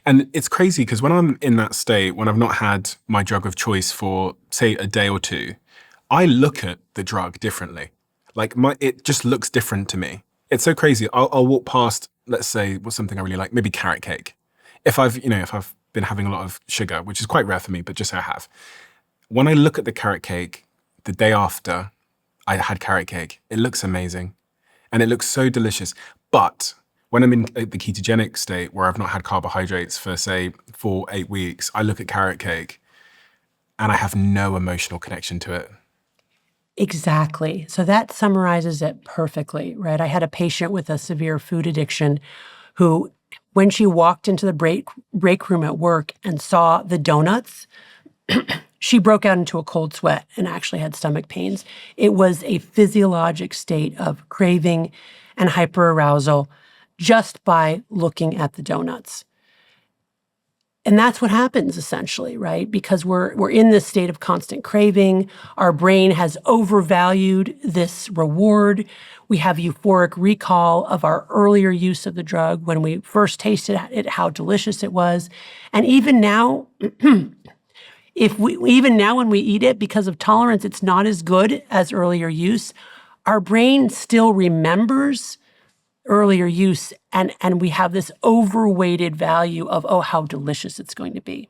And it's crazy because when I'm in that state, when I've not had my drug of choice for, say, a day or two, I look at the drug differently. Like it just looks different to me. It's so crazy. I'll walk past, let's say, what's something I really like, maybe carrot cake. If I've been having a lot of sugar, which is quite rare for me, but just so I have. When I look at the carrot cake the day after I had carrot cake, it looks amazing. And it looks so delicious. But when I'm in the ketogenic state where I've not had carbohydrates for, say, 4-8 weeks, I look at carrot cake and I have no emotional connection to it. Exactly. So that summarizes it perfectly, right? I had a patient with a severe food addiction who, when she walked into the break room at work and saw the donuts, she broke out into a cold sweat and actually had stomach pains. It was a physiologic state of craving and hyperarousal just by looking at the donuts. And that's what happens essentially, right? Because we're in this state of constant craving. Our brain has overvalued this reward. We have euphoric recall of our earlier use of the drug when we first tasted it, how delicious it was. And even now, when we eat it, because of tolerance, it's not as good as earlier use. Our brain still remembers earlier use, and we have this overweighted value of, oh, how delicious it's going to be.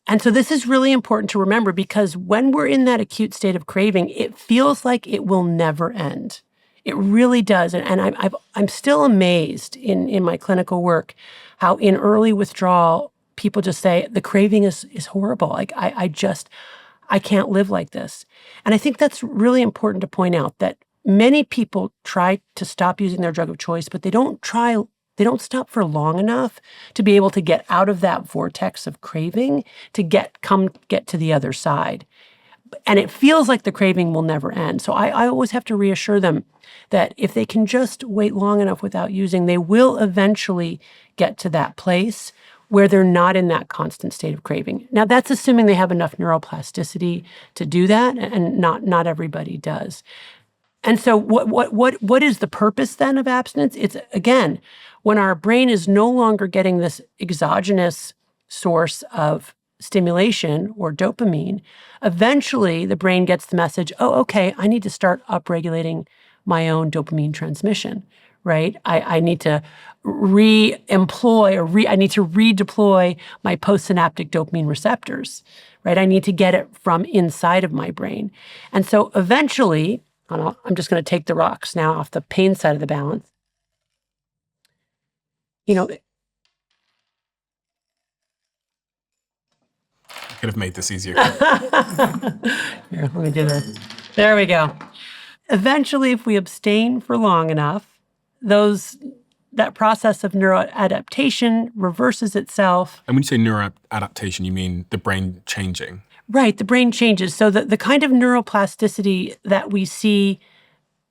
And so this is really important to remember because when we're in that acute state of craving, it feels like it will never end. It really does. And I'm still amazed in my clinical work how in early withdrawal, people just say, the craving is horrible. Like, I can't live like this. And I think that's really important to point out that many people try to stop using their drug of choice, but they don't stop for long enough to be able to get out of that vortex of craving to get to the other side. And it feels like the craving will never end. So I always have to reassure them that if they can just wait long enough without using, they will eventually get to that place where they're not in that constant state of craving. Now, that's assuming they have enough neuroplasticity to do that, and not everybody does. And so what is the purpose then of abstinence? It's, again, when our brain is no longer getting this exogenous source of stimulation or dopamine, eventually the brain gets the message, oh, okay, I need to start upregulating my own dopamine transmission, right? I need to I need to redeploy my postsynaptic dopamine receptors, right? I need to get it from inside of my brain. And so eventually, I'm just going to take the rocks now off the pain side of the balance. Could have made this easier. Here, let me do this. There we go. Eventually, if we abstain for long enough, that process of neuroadaptation reverses itself. And when you say neuroadaptation, you mean the brain changing? Right, the brain changes. So the kind of neuroplasticity that we see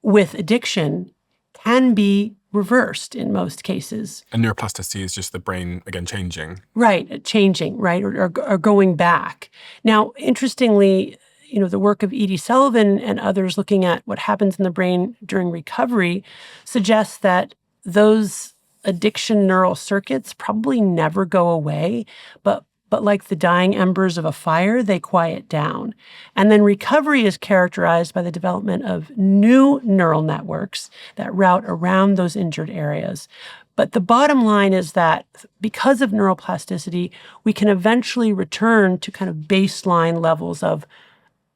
with addiction can be reversed in most cases. And neuroplasticity is just the brain, again, changing. Right, changing, right, or going back. Now, interestingly, the work of E.D. Sullivan and others looking at what happens in the brain during recovery suggests that those addiction neural circuits probably never go away, but like the dying embers of a fire, they quiet down. And then recovery is characterized by the development of new neural networks that route around those injured areas. But the bottom line is that because of neuroplasticity, we can eventually return to kind of baseline levels of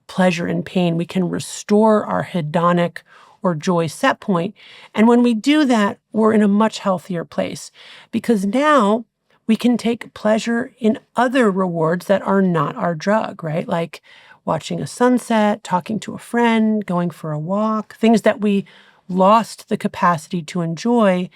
pleasure and pain. We can restore our hedonic or joy set point. And when we do that, we're in a much healthier place because now we can take pleasure in other rewards that are not our drug, right? Like watching a sunset, talking to a friend, going for a walk, things that we lost the capacity to enjoy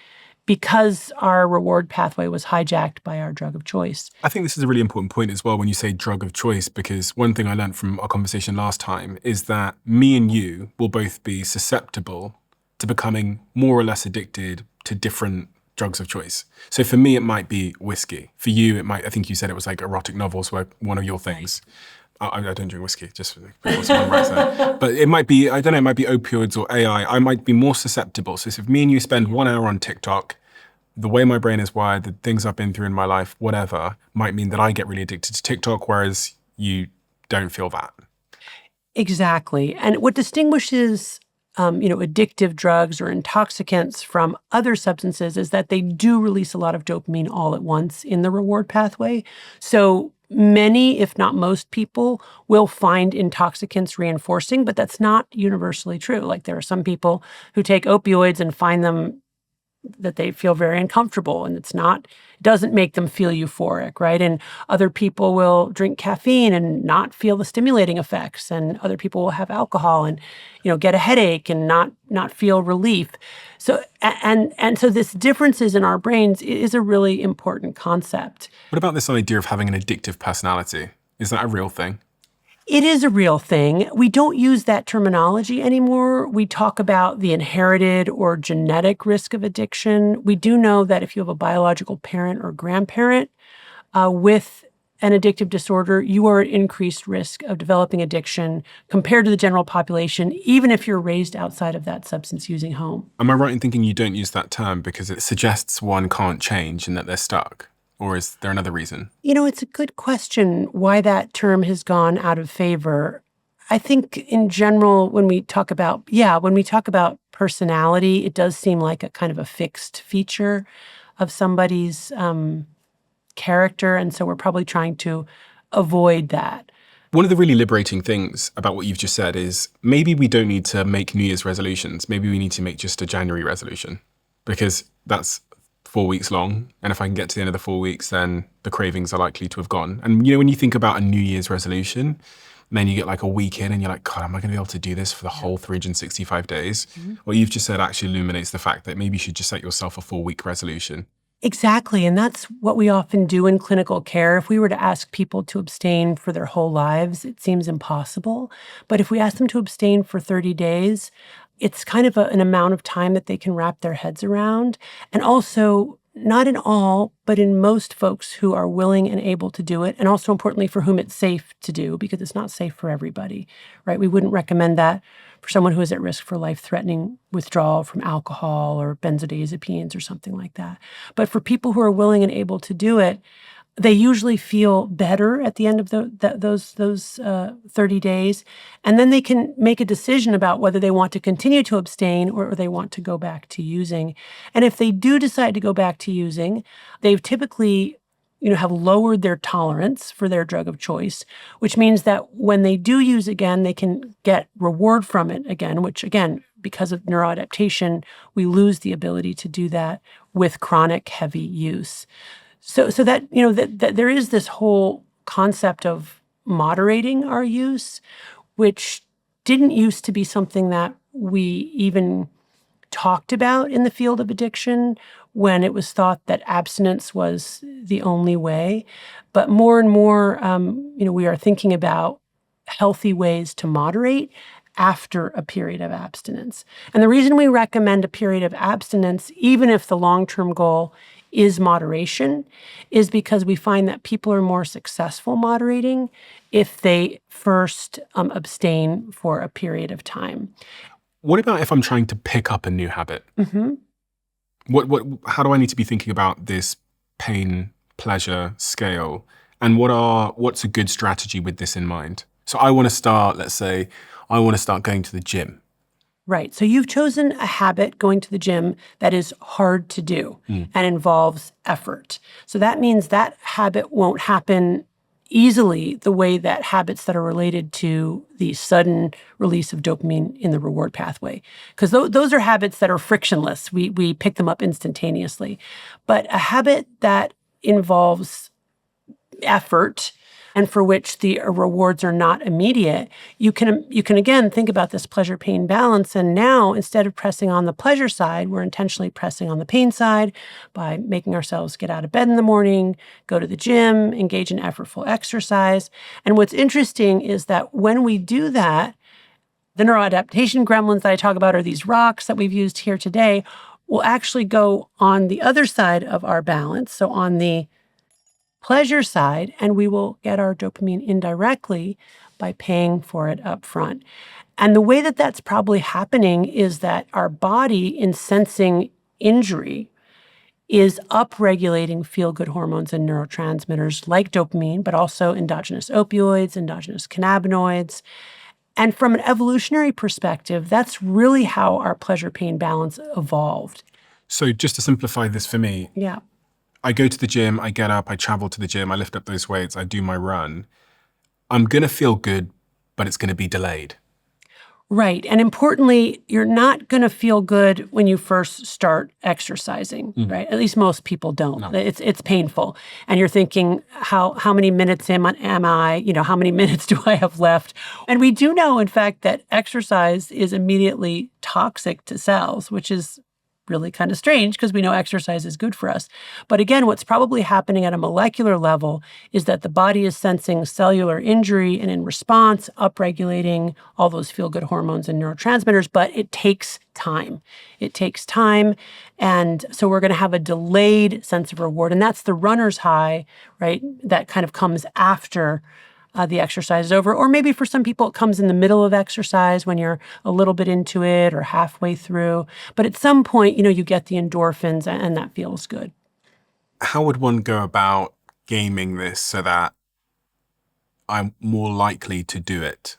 because our reward pathway was hijacked by our drug of choice. I think this is a really important point as well when you say drug of choice, because one thing I learned from our conversation last time is that me and you will both be susceptible to becoming more or less addicted to different drugs of choice. So for me, it might be whiskey. For you, it might, I think you said it was like erotic novels were one of your things. I don't drink whiskey, just for someone writes that. But it might be, I don't know, it might be opioids or AI. I might be more susceptible. So if me and you spend 1 hour on TikTok, the way my brain is wired, the things I've been through in my life, whatever, might mean that I get really addicted to TikTok, whereas you don't feel that. Exactly. And what distinguishes addictive drugs or intoxicants from other substances is that they do release a lot of dopamine all at once in the reward pathway. So many, if not most people, will find intoxicants reinforcing, but that's not universally true. Like there are some people who take opioids and find them that they feel very uncomfortable and it doesn't make them feel euphoric, right? And other people will drink caffeine and not feel the stimulating effects. And other people will have alcohol and, get a headache and not feel relief. So, and so this differences in our brains is a really important concept. What about this idea of having an addictive personality? Is that a real thing? It is a real thing. We don't use that terminology anymore. We talk about the inherited or genetic risk of addiction. We do know that if you have a biological parent or grandparent with an addictive disorder, you are at increased risk of developing addiction compared to the general population, even if you're raised outside of that substance-using home. Am I right in thinking you don't use that term because it suggests one can't change and that they're stuck? Or is there another reason? It's a good question why that term has gone out of favor. I think in general, when we talk about personality, it does seem like a kind of a fixed feature of somebody's character. And so we're probably trying to avoid that. One of the really liberating things about what you've just said is maybe we don't need to make New Year's resolutions. Maybe we need to make just a January resolution, because that's 4 weeks long. And if I can get to the end of the 4 weeks, then the cravings are likely to have gone. And, you know, when you think about a New Year's resolution, then you get like a week in and you're like, God, am I going to be able to do this for the whole 365 days? What you've just said actually illuminates the fact that maybe you should just set yourself a 4-week resolution. Exactly. And that's what we often do in clinical care. If we were to ask people to abstain for their whole lives, it seems impossible. But if we ask them to abstain for 30 days, it's kind of an amount of time that they can wrap their heads around. And also, not in all, but in most folks who are willing and able to do it, and also importantly for whom it's safe to do, because it's not safe for everybody, right? We wouldn't recommend that for someone who is at risk for life-threatening withdrawal from alcohol or benzodiazepines or something like that. But for people who are willing and able to do it, they usually feel better at the end of those 30 days. And then they can make a decision about whether they want to continue to abstain or they want to go back to using. And if they do decide to go back to using, they've typically have lowered their tolerance for their drug of choice, which means that when they do use again, they can get reward from it again, which again, because of neuroadaptation, we lose the ability to do that with chronic heavy use. So that, that there is this whole concept of moderating our use, which didn't used to be something that we even talked about in the field of addiction, when it was thought that abstinence was the only way. But more and more, we are thinking about healthy ways to moderate after a period of abstinence. And the reason we recommend a period of abstinence, even if the long-term goal is moderation, is because we find that people are more successful moderating if they first abstain for a period of time. What about if I'm trying to pick up a new habit? Mm-hmm. How do I need to be thinking about this pain, pleasure scale? And what's a good strategy with this in mind? So I want to start, let's say, going to the gym. Right. So you've chosen a habit, going to the gym, that is hard to do and involves effort. So that means that habit won't happen easily the way that habits that are related to the sudden release of dopamine in the reward pathway. Because those are habits that are frictionless. We pick them up instantaneously. But a habit that involves effort and for which the rewards are not immediate, you can again think about this pleasure-pain balance. And now, instead of pressing on the pleasure side, we're intentionally pressing on the pain side by making ourselves get out of bed in the morning, go to the gym, engage in effortful exercise. And what's interesting is that when we do that, the neuroadaptation gremlins that I talk about, are these rocks that we've used here today, will actually go on the other side of our balance, so on the pleasure side, and we will get our dopamine indirectly by paying for it up front. And the way that that's probably happening is that our body, in sensing injury, is upregulating feel-good hormones and neurotransmitters like dopamine, but also endogenous opioids, endogenous cannabinoids. And from an evolutionary perspective, that's really how our pleasure-pain balance evolved. So just to simplify this for me, Yeah. I go to the gym, I get up, I travel to the gym, I lift up those weights, I do my run. I'm going to feel good, but it's going to be delayed. Right. And importantly, you're not going to feel good when you first start exercising, right? At least most people don't. No. It's painful. And you're thinking, how many minutes am I? How many minutes do I have left? And we do know, in fact, that exercise is immediately toxic to cells, which is really kind of strange because we know exercise is good for us. But again, what's probably happening at a molecular level is that the body is sensing cellular injury and in response, upregulating all those feel-good hormones and neurotransmitters, but it takes time. It takes time. And so we're going to have a delayed sense of reward. And that's the runner's high, right? That kind of comes after the exercise is over. Or maybe for some people, it comes in the middle of exercise when you're a little bit into it or halfway through. But at some point, you get the endorphins and that feels good. How would one go about gaming this so that I'm more likely to do it?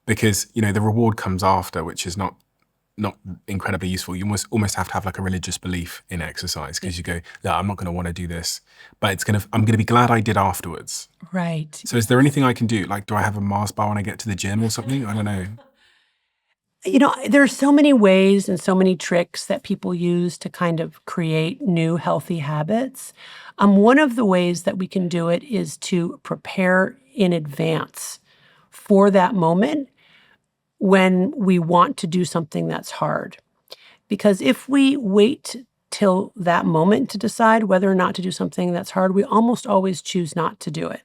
Because, the reward comes after, which is not not incredibly useful. You almost have to have like a religious belief in exercise, because you go, no, I'm not going to want to do this, but I'm going to be glad I did afterwards. Right. So is there anything I can do? Like, do I have a Mars bar when I get to the gym or something? I don't know. There are so many ways and so many tricks that people use to kind of create new healthy habits. One of the ways that we can do it is to prepare in advance for that moment when we want to do something that's hard. Because if we wait till that moment to decide whether or not to do something that's hard, we almost always choose not to do it.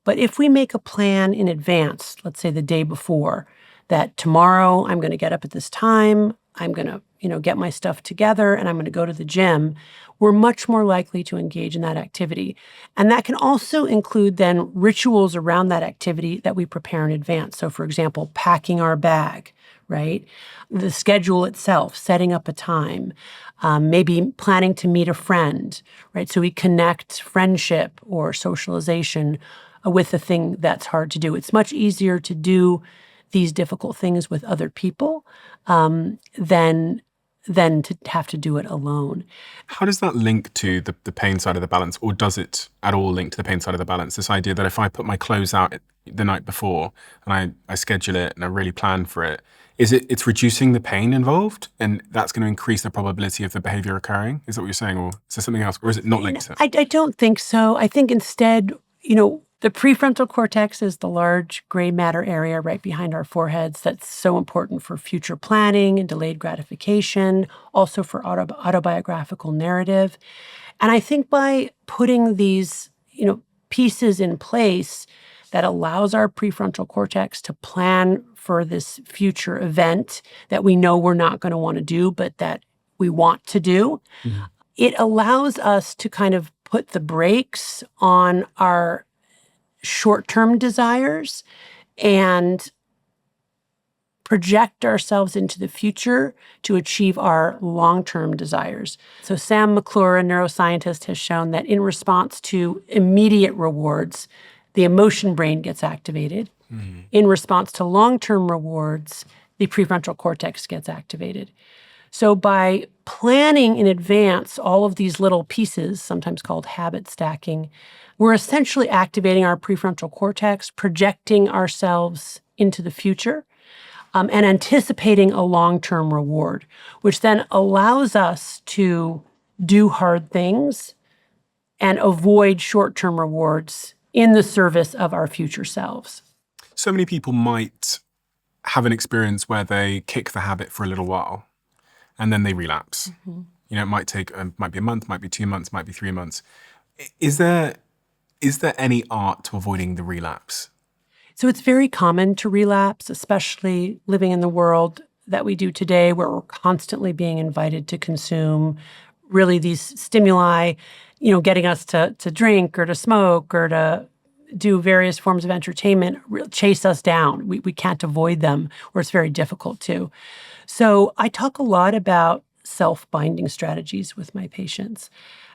But if we make a plan in advance, let's say the day before, that tomorrow I'm going to get up at this time, I'm going to, get my stuff together, and I'm going to go to the gym, we're much more likely to engage in that activity. And that can also include then rituals around that activity that we prepare in advance. So for example, packing our bag, right? The schedule itself, setting up a time, maybe planning to meet a friend, right? So we connect friendship or socialization with the thing that's hard to do. It's much easier to do these difficult things with other people than to have to do it alone. How does that link to the pain side of the balance, or does it at all link to the pain side of the balance? This idea that if I put my clothes out the night before and I schedule it and I really plan for it, it's reducing the pain involved, and that's going to increase the probability of the behavior occurring? Is that what you're saying, or is there something else, or is it not linked to it? I don't think so. I think instead, the prefrontal cortex is the large gray matter area right behind our foreheads that's so important for future planning and delayed gratification, also for autobiographical narrative. And I think by putting these, pieces in place that allows our prefrontal cortex to plan for this future event that we know we're not going to want to do, but that we want to do, it allows us to kind of put the brakes on our short-term desires and project ourselves into the future to achieve our long-term desires. So Sam McClure, a neuroscientist, has shown that in response to immediate rewards, the emotion brain gets activated. In response to long-term rewards, the prefrontal cortex gets activated. So by planning in advance all of these little pieces, sometimes called habit stacking, we're essentially activating our prefrontal cortex, projecting ourselves into the future, and anticipating a long-term reward, which then allows us to do hard things and avoid short-term rewards in the service of our future selves. So many people might have an experience where they kick the habit for a little while and then they relapse. It might be a month, might be 2 months, might be 3 months. Is there any art to avoiding the relapse? So it's very common to relapse, especially living in the world that we do today, where we're constantly being invited to consume really these stimuli, getting us to drink or to smoke or to do various forms of entertainment, chase us down. We can't avoid them, or it's very difficult to. So I talk a lot about self-binding strategies with my patients.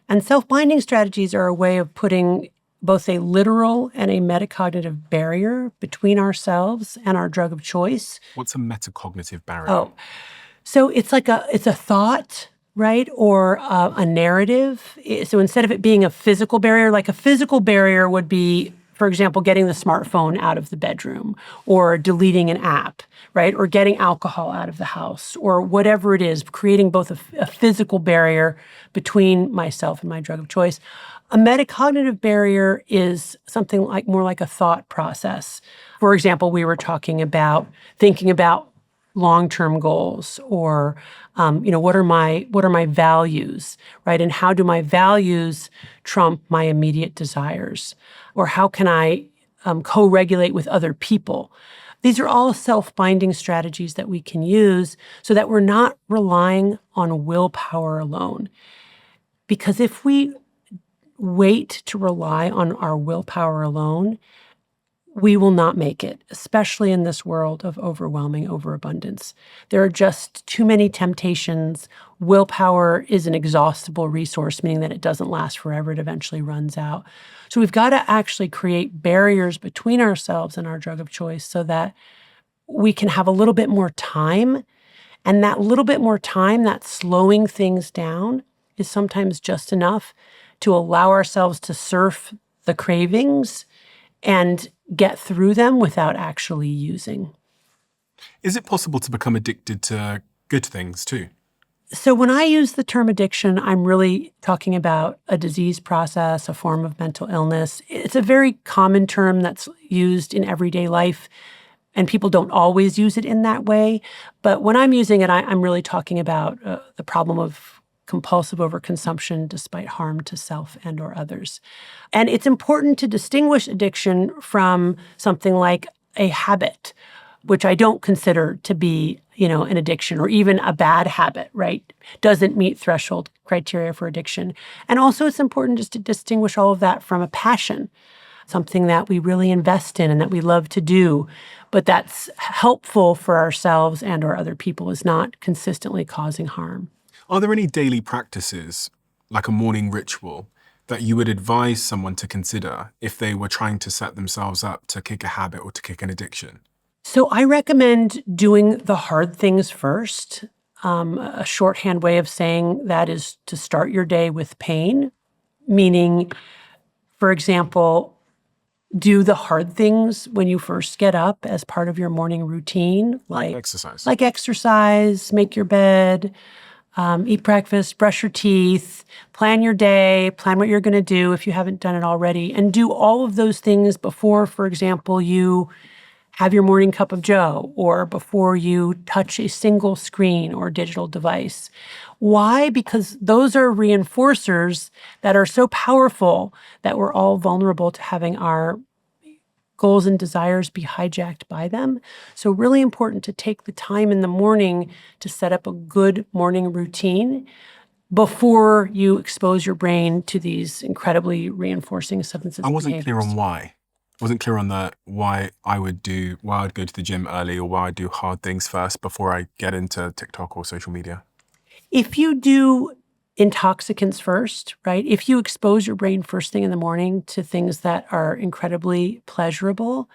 And self-binding strategies are a way of putting both a literal and a metacognitive barrier between ourselves and our drug of choice. What's a metacognitive barrier? Oh, so it's a thought, right? Or a narrative. So instead of it being a physical barrier, like a physical barrier would be, for example, getting the smartphone out of the bedroom, or deleting an app, right? Or getting alcohol out of the house, or whatever it is, creating both a physical barrier between myself and my drug of choice. A metacognitive barrier is something more like a thought process. For example, we were talking about thinking about long-term goals, or what are my values, right? And how do my values trump my immediate desires? Or how can I co-regulate with other people? These are all self-binding strategies that we can use so that we're not relying on willpower alone. Because if we wait to rely on our willpower alone, we will not make it, especially in this world of overwhelming overabundance. There are just too many temptations. Willpower is an exhaustible resource, meaning that it doesn't last forever. It eventually runs out. So we've got to actually create barriers between ourselves and our drug of choice so that we can have a little bit more time And that little bit more time, that slowing things down, is sometimes just enough to allow ourselves to surf the cravings and get through them without actually using. Is it possible to become addicted to good things too? So when I use the term addiction, I'm really talking about a disease process, a form of mental illness. It's a very common term that's used in everyday life, and people don't always use it in that way. But when I'm using it, I'm really talking about the problem of compulsive overconsumption despite harm to self and or others. And it's important to distinguish addiction from something like a habit, which I don't consider to be, an addiction or even a bad habit, right? Doesn't meet threshold criteria for addiction. And also it's important just to distinguish all of that from a passion, something that we really invest in and that we love to do, but that's helpful for ourselves and or other people, is not consistently causing harm. Are there any daily practices, like a morning ritual, that you would advise someone to consider if they were trying to set themselves up to kick a habit or to kick an addiction? So I recommend doing the hard things first. A shorthand way of saying that is to start your day with pain, meaning, for example, do the hard things when you first get up as part of your morning routine, Like exercise. like exercise, make your bed, eat breakfast, brush your teeth, plan your day, plan what you're going to do if you haven't done it already, and do all of those things before, for example, you have your morning cup of joe or before you touch a single screen or digital device. Why? Because those are reinforcers that are so powerful that we're all vulnerable to having our goals and desires be hijacked by them. So really important to take the time in the morning to set up a good morning routine before you expose your brain to these incredibly reinforcing substances. I wasn't clear on why. I wasn't clear on why I'd go to the gym early or why I'd do hard things first before I get into TikTok or social media. If you do intoxicants first, right? If you expose your brain first thing in the morning to things that are incredibly pleasurable,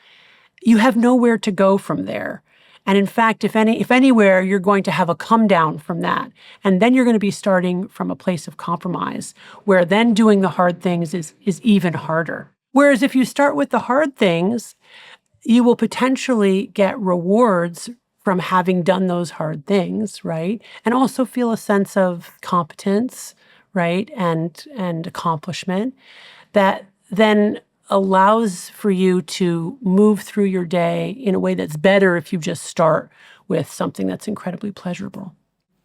you have nowhere to go from there. And in fact, if anywhere, you're going to have a come down from that. And then you're going to be starting from a place of compromise, where then doing the hard things is even harder. Whereas if you start with the hard things, you will potentially get rewards from having done those hard things, right? And also feel a sense of competence, right? And accomplishment that then allows for you to move through your day in a way that's better if you just start with something that's incredibly pleasurable.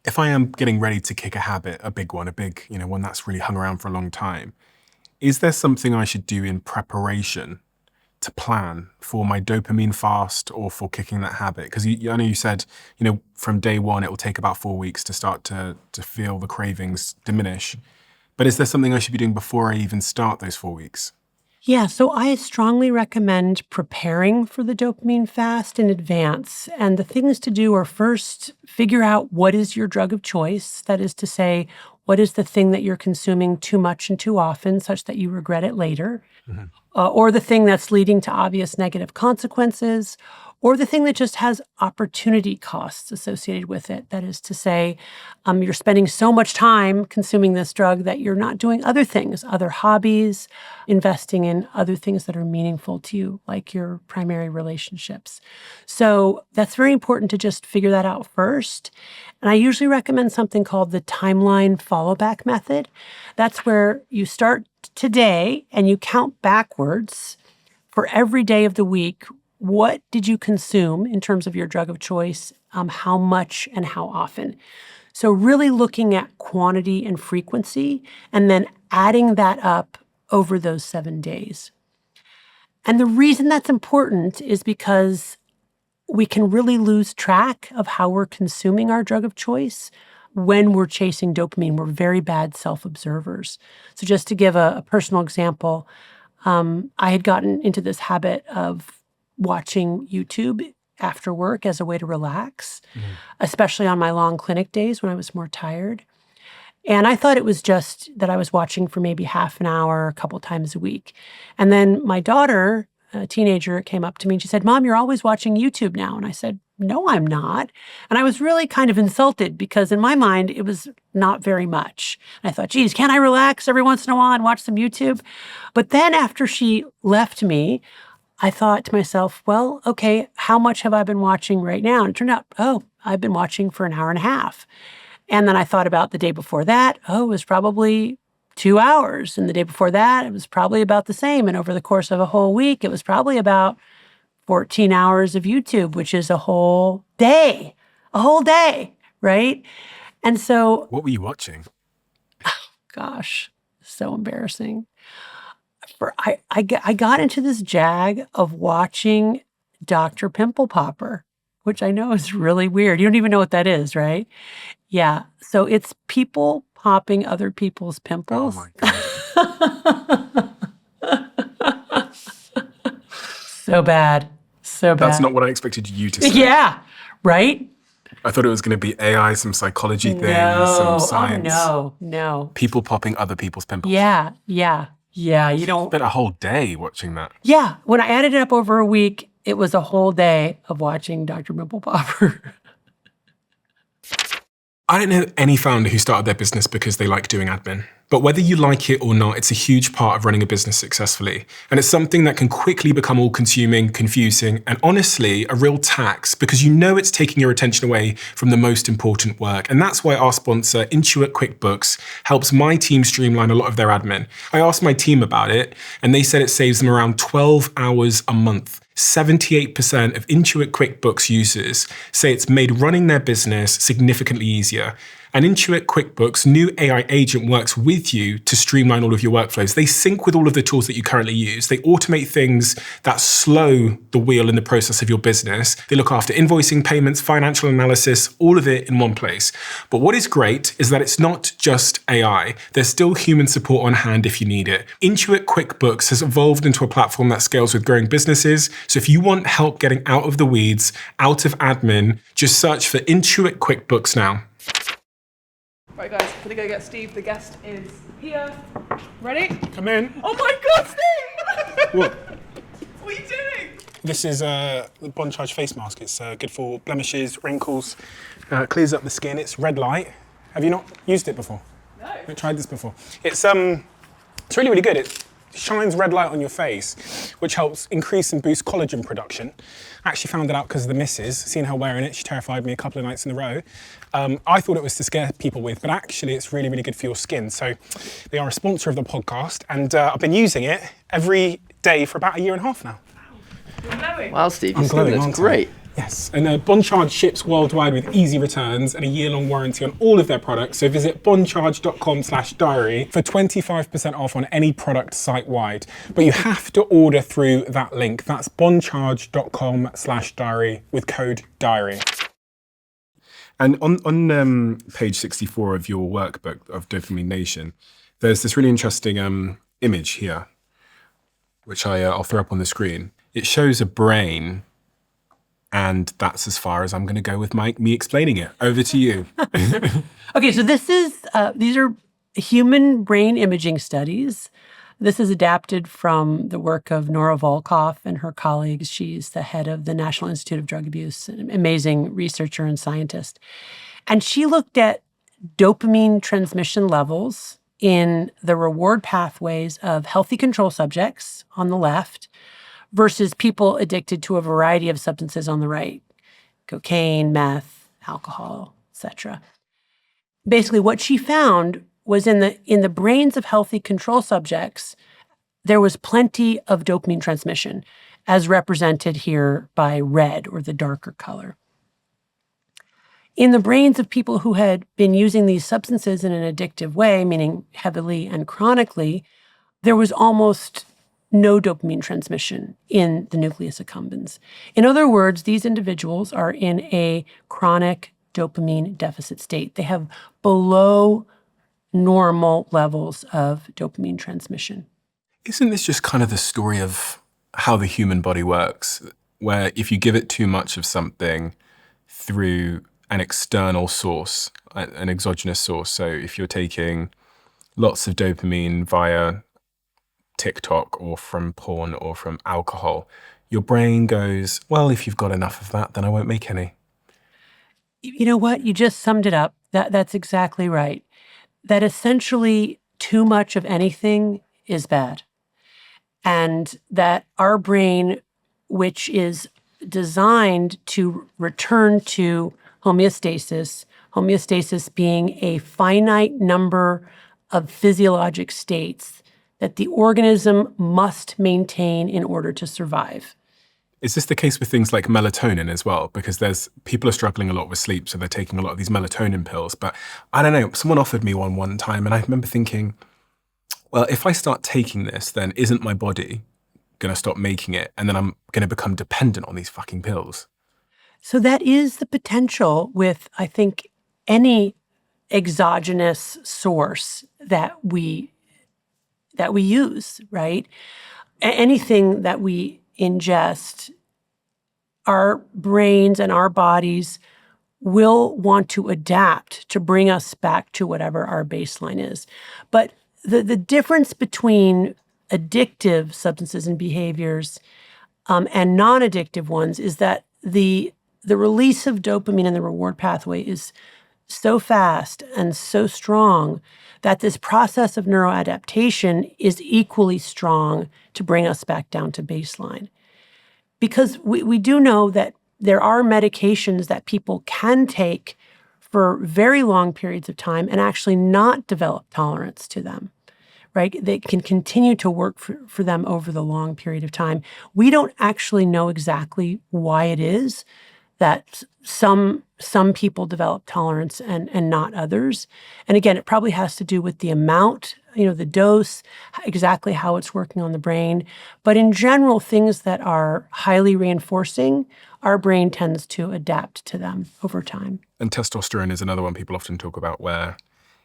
If I am getting ready to kick a habit, a big one, one that's really hung around for a long time, is there something I should do in preparation to plan for my dopamine fast or for kicking that habit? Because I know you said, from day one, it will take about 4 weeks to start to feel the cravings diminish. But is there something I should be doing before I even start those 4 weeks? Yeah, so I strongly recommend preparing for the dopamine fast in advance. And the things to do are first figure out what is your drug of choice. That is to say, what is the thing that you're consuming too much and too often such that you regret it later? Mm-hmm. Or the thing that's leading to obvious negative consequences, or the thing that just has opportunity costs associated with it. That is to say, you're spending so much time consuming this drug that you're not doing other things, other hobbies, investing in other things that are meaningful to you, like your primary relationships. So that's very important to just figure that out first. And I usually recommend something called the timeline follow-back method. That's where you start today and you count backwards for every day of the week. What did you consume in terms of your drug of choice, how much and how often? So really looking at quantity and frequency and then adding that up over those 7 days. And the reason that's important is because we can really lose track of how we're consuming our drug of choice when we're chasing dopamine. We're very bad self-observers. So just to give a personal example, I had gotten into this habit of watching YouTube after work as a way to relax, especially on my long clinic days when I was more tired. And I thought it was just that I was watching for maybe half an hour, a couple times a week. And then my daughter, a teenager, came up to me and she said, "Mom, you're always watching YouTube now." And I said, no, I'm not. And I was really kind of insulted because in my mind, it was not very much. And I thought, geez, can't I relax every once in a while and watch some YouTube? But then after she left me, I thought to myself, well, okay, how much have I been watching right now? And it turned out, oh, I've been watching for an hour and a half. And then I thought about the day before that, oh, it was probably 2 hours. And the day before that, it was probably about the same. And over the course of a whole week, it was probably about 14 hours of YouTube, which is a whole day, right? And so, What were you watching? gosh, so embarrassing. I got into this jag of watching Dr. Pimple Popper, which I know is really weird. You don't even know what that is, right? Yeah. So it's people popping other people's pimples. Oh my God. So bad. So bad. That's not what I expected you to say. Yeah. Right? I thought it was going to be AI, some psychology things, No. some science. Oh, no. People popping other people's pimples. Yeah. You don't. Spent a whole day watching that. Yeah. When I added it up over a week, it was a whole day of watching Dr. Pimple Popper. I don't know any founder who started their business because they like doing admin. But whether you like it or not, it's a huge part of running a business successfully. And it's something that can quickly become all-consuming, confusing, and honestly, a real tax because you know it's taking your attention away from the most important work. And that's why our sponsor, Intuit QuickBooks, helps my team streamline a lot of their admin. I asked my team about it, and they said it saves them around 12 hours a month. 78% of Intuit QuickBooks users say it's made running their business significantly easier. And Intuit QuickBooks' new AI agent works with you to streamline all of your workflows. They sync with all of the tools that you currently use. They automate things that slow the wheel in the process of your business. They look after invoicing, payments, financial analysis, all of it in one place. But what is great is that it's not just AI. There's still human support on hand if you need it. Intuit QuickBooks has evolved into a platform that scales with growing businesses. So if you want help getting out of the weeds, out of admin, just search for Intuit QuickBooks now. Right, guys, gonna go get Steve. The guest is here. Ready? Come in. Oh my God, Steve! What? What are you doing? This is the Bond Charge face mask. It's good for blemishes, wrinkles, clears up the skin. It's red light. Have you not used it before? No. I've tried this before. It's really, really good. It shines red light on your face, which helps increase and boost collagen production. I actually found it out because of the missus. Seen her wearing it, she terrified me a couple of nights in a row. I thought it was to scare people with, but actually it's really, really good for your skin. So they are a sponsor of the podcast, and I've been using it every day for about 1.5 years now. You're glowing. Wow, Steve, I'm your skin glowing, looks aren't I? great. Yes, and Bond Charge ships worldwide with easy returns and a year-long warranty on all of their products. So visit bondcharge.com/diary for 25% off on any product site-wide. But you have to order through that link. That's bondcharge.com/diary with code diary. And on page 64 of your workbook of Dopamine Nation, there's this really interesting image here, which I'll throw up on the screen. It shows a brain. And that's as far as I'm going to go with me explaining it. Over to you. Okay, so these are human brain imaging studies. This is adapted from the work of Nora Volkoff and her colleagues. She's the head of the National Institute of Drug Abuse, an amazing researcher and scientist. And she looked at dopamine transmission levels in the reward pathways of healthy control subjects on the left versus people addicted to a variety of substances on the right, cocaine, meth, alcohol, etc. Basically, what she found was in the brains of healthy control subjects, there was plenty of dopamine transmission, as represented here by red, or the darker color. In the brains of people who had been using these substances in an addictive way, meaning heavily and chronically, there was almost no dopamine transmission in the nucleus accumbens. In other words, these individuals are in a chronic dopamine deficit state. They have below normal levels of dopamine transmission. Isn't this just kind of the story of how the human body works, where if you give it too much of something through an external source, an exogenous source, so if you're taking lots of dopamine via TikTok or from porn or from alcohol, your brain goes, well, if you've got enough of that, then I won't make any. You know what? You just summed it up. That's exactly right. That essentially too much of anything is bad. And that our brain, which is designed to return to homeostasis being a finite number of physiologic states that the organism must maintain in order to survive. Is this the case with things like melatonin as well? Because people are struggling a lot with sleep, so they're taking a lot of these melatonin pills. But I don't know, someone offered me one time, and I remember thinking, well, if I start taking this, then isn't my body going to stop making it? And then I'm going to become dependent on these fucking pills. So that is the potential with, I think, any exogenous source that we use, right? Anything that we ingest, our brains and our bodies will want to adapt to bring us back to whatever our baseline is. But the difference between addictive substances and behaviors and non-addictive ones is that the release of dopamine in the reward pathway is so fast and so strong that this process of neuroadaptation is equally strong to bring us back down to baseline. Because we do know that there are medications that people can take for very long periods of time and actually not develop tolerance to them, right? They can continue to work for them over the long period of time. We don't actually know exactly why it is that some people develop tolerance and not others. And again, it probably has to do with the amount, the dose, exactly how it's working on the brain. But in general, things that are highly reinforcing, our brain tends to adapt to them over time. And testosterone is another one people often talk about, where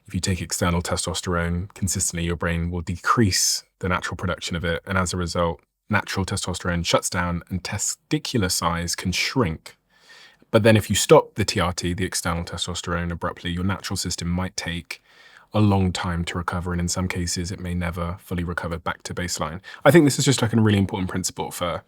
if you take external testosterone consistently, your brain will decrease the natural production of it. And as a result, natural testosterone shuts down and testicular size can shrink. But then if you stop the TRT, the external testosterone, abruptly, your natural system might take a long time to recover. And in some cases, it may never fully recover back to baseline. I think this is just like a really important principle for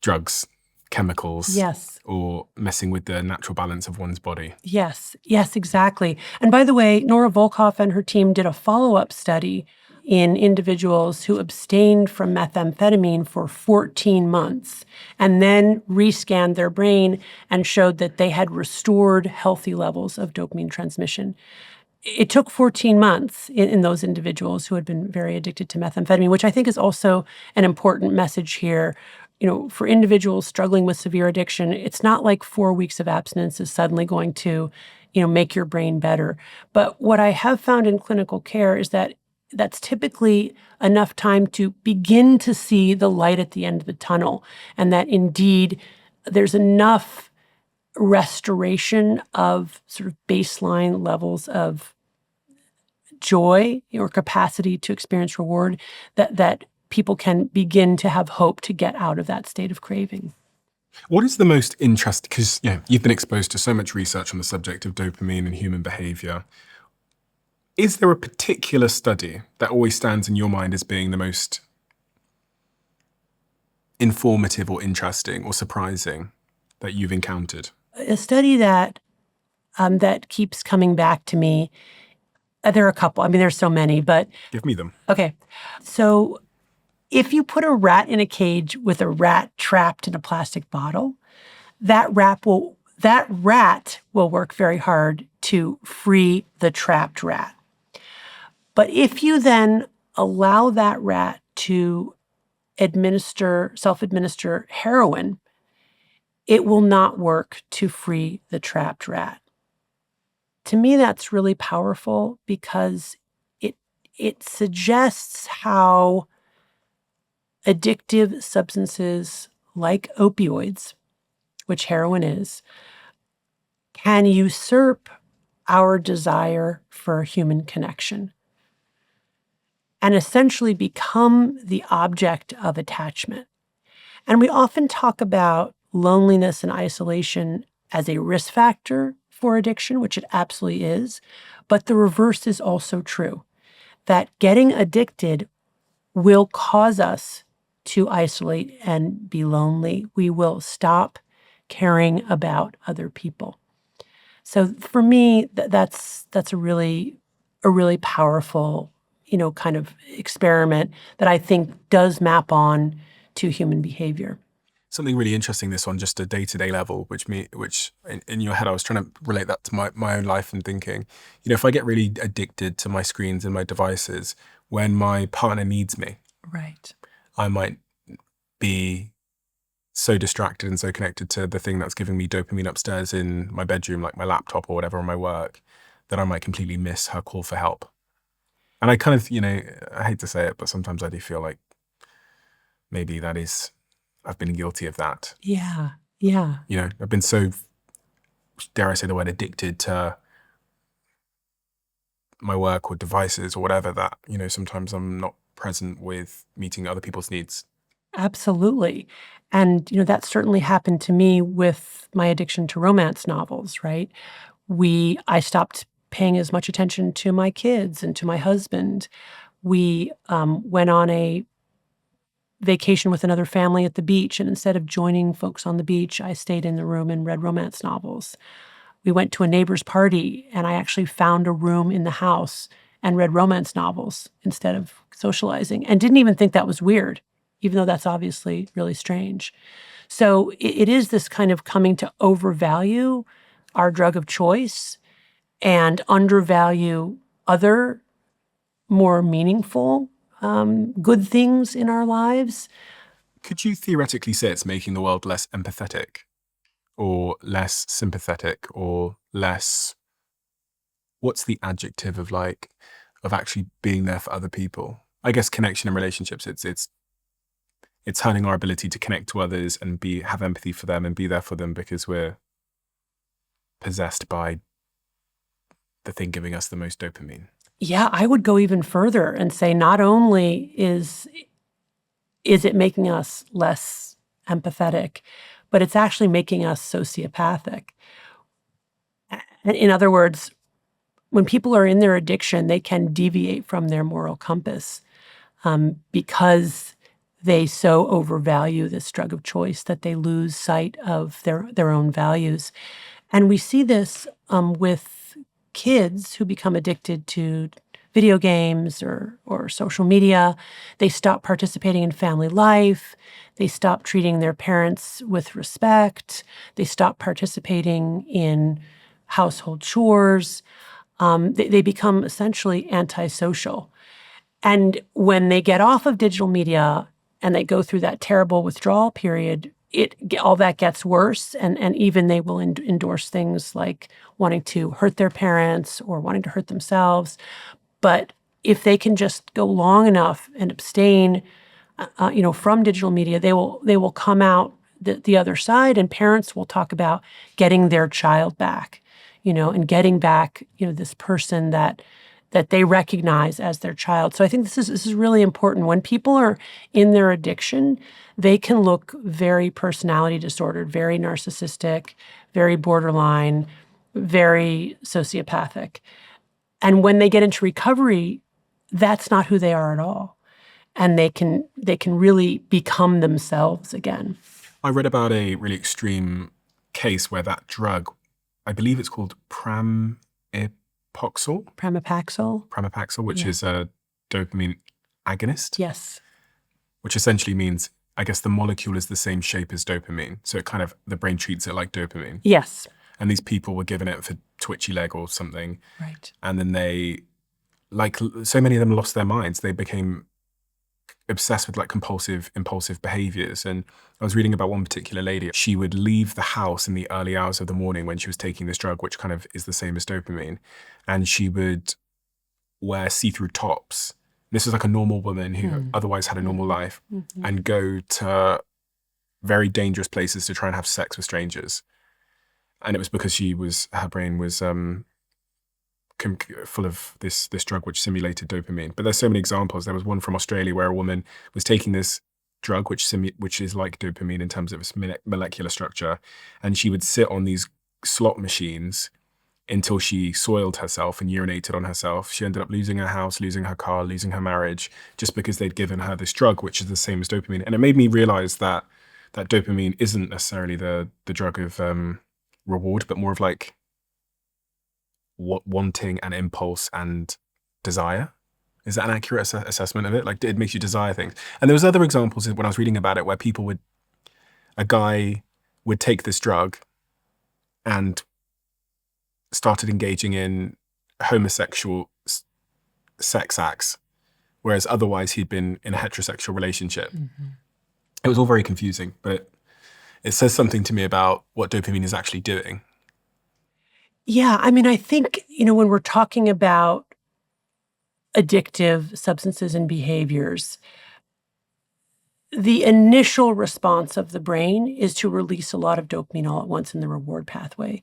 drugs, chemicals, or messing with the natural balance of one's body. Yes, exactly. And by the way, Nora Volkoff and her team did a follow-up study in individuals who abstained from methamphetamine for 14 months and then rescanned their brain and showed that they had restored healthy levels of dopamine transmission. It took 14 months in those individuals who had been very addicted to methamphetamine, which I think is also an important message here. For individuals struggling with severe addiction, it's not like 4 weeks of abstinence is suddenly going to, make your brain better. But what I have found in clinical care is that that's typically enough time to begin to see the light at the end of the tunnel, and that indeed there's enough restoration of sort of baseline levels of joy or capacity to experience reward that people can begin to have hope to get out of that state of craving. What is the most interesting, because you've been exposed to so much research on the subject of dopamine and human behavior. Is there a particular study that always stands in your mind as being the most informative or interesting or surprising that you've encountered? A study that keeps coming back to me, there are a couple. I mean, there's so many, but... Give me them. Okay. So if you put a rat in a cage with a rat trapped in a plastic bottle, that rat will work very hard to free the trapped rat. But if you then allow that rat to self-administer heroin, it will not work to free the trapped rat. To me, that's really powerful because it suggests how addictive substances like opioids, which heroin is, can usurp our desire for human connection and essentially become the object of attachment. And we often talk about loneliness and isolation as a risk factor for addiction, which it absolutely is. But the reverse is also true, that getting addicted will cause us to isolate and be lonely. We will stop caring about other people. So for me, that's a really powerful, kind of experiment that I think does map on to human behavior. Something really interesting, this on just a day-to-day level, which in your head, I was trying to relate that to my own life and thinking, if I get really addicted to my screens and my devices, when my partner needs me, Right. I might be so distracted and so connected to the thing that's giving me dopamine upstairs in my bedroom, like my laptop or whatever on my work, that I might completely miss her call for help. And I kind of, I hate to say it, but sometimes I do feel like maybe I've been guilty of that. Yeah. Yeah. I've been so, dare I say the word, addicted to my work or devices or whatever that, sometimes I'm not present with meeting other people's needs. Absolutely. And, that certainly happened to me with my addiction to romance novels, right? I stopped paying as much attention to my kids and to my husband. We went on a vacation with another family at the beach, and instead of joining folks on the beach, I stayed in the room and read romance novels. We went to a neighbor's party, and I actually found a room in the house and read romance novels instead of socializing, and didn't even think that was weird, even though that's obviously really strange. So it is this kind of coming to overvalue our drug of choice and undervalue other more meaningful good things in our lives. Could you theoretically say it's making the world less empathetic or less sympathetic or less, what's the adjective of actually being there for other people? I guess connection and relationships, it's hurting our ability to connect to others and have empathy for them and be there for them because we're possessed by the thing giving us the most dopamine. Yeah, I would go even further and say not only is it making us less empathetic, but it's actually making us sociopathic. In other words, when people are in their addiction, they can deviate from their moral compass because they so overvalue this drug of choice that they lose sight of their own values. And we see this with kids who become addicted to video games or social media. They stop participating in family life. They stop treating their parents with respect. They stop participating in household chores. They become essentially antisocial. And when they get off of digital media and they go through that terrible withdrawal period, all that gets worse, and even they will endorse things like wanting to hurt their parents or wanting to hurt themselves. But if they can just go long enough and abstain, from digital media, they will come out the other side, and parents will talk about getting their child back, and getting back, this person that they recognize as their child. So I think this is really important. When people are in their addiction, they can look very personality disordered, very narcissistic, very borderline, very sociopathic. And when they get into recovery, that's not who they are at all. And they can really become themselves again. I read about a really extreme case where that drug, I believe it's called Pramipexole, which is a dopamine agonist. Yes. Which essentially means, I guess the molecule is the same shape as dopamine. So the brain treats it like dopamine. Yes. And these people were given it for twitchy leg or something. Right. And then they, so many of them lost their minds. They became obsessed with impulsive behaviors. And I was reading about one particular lady. She would leave the house in the early hours of the morning when she was taking this drug, which kind of is the same as dopamine. And she would wear see-through tops. This is like a normal woman who otherwise had a normal life, and go to very dangerous places to try and have sex with strangers. And it was because her brain was full of this drug which simulated dopamine. But there's so many examples. There was one from Australia where a woman was taking this drug which is like dopamine in terms of its molecular structure, and she would sit on these slot machines until she soiled herself and urinated on herself. She ended up losing her house, losing her car, losing her marriage, just because they'd given her this drug, which is the same as dopamine. And it made me realize that dopamine isn't necessarily the drug of reward, but more of like wanting and impulse and desire. Is that an accurate assessment of it? Like, it makes you desire things. And there was other examples when I was reading about it where a guy would take this drug and started engaging in homosexual sex acts, whereas otherwise he'd been in a heterosexual relationship. Mm-hmm. It was all very confusing, but it says something to me about what dopamine is actually doing. Yeah, I mean, I think, when we're talking about addictive substances and behaviors, the initial response of the brain is to release a lot of dopamine all at once in the reward pathway.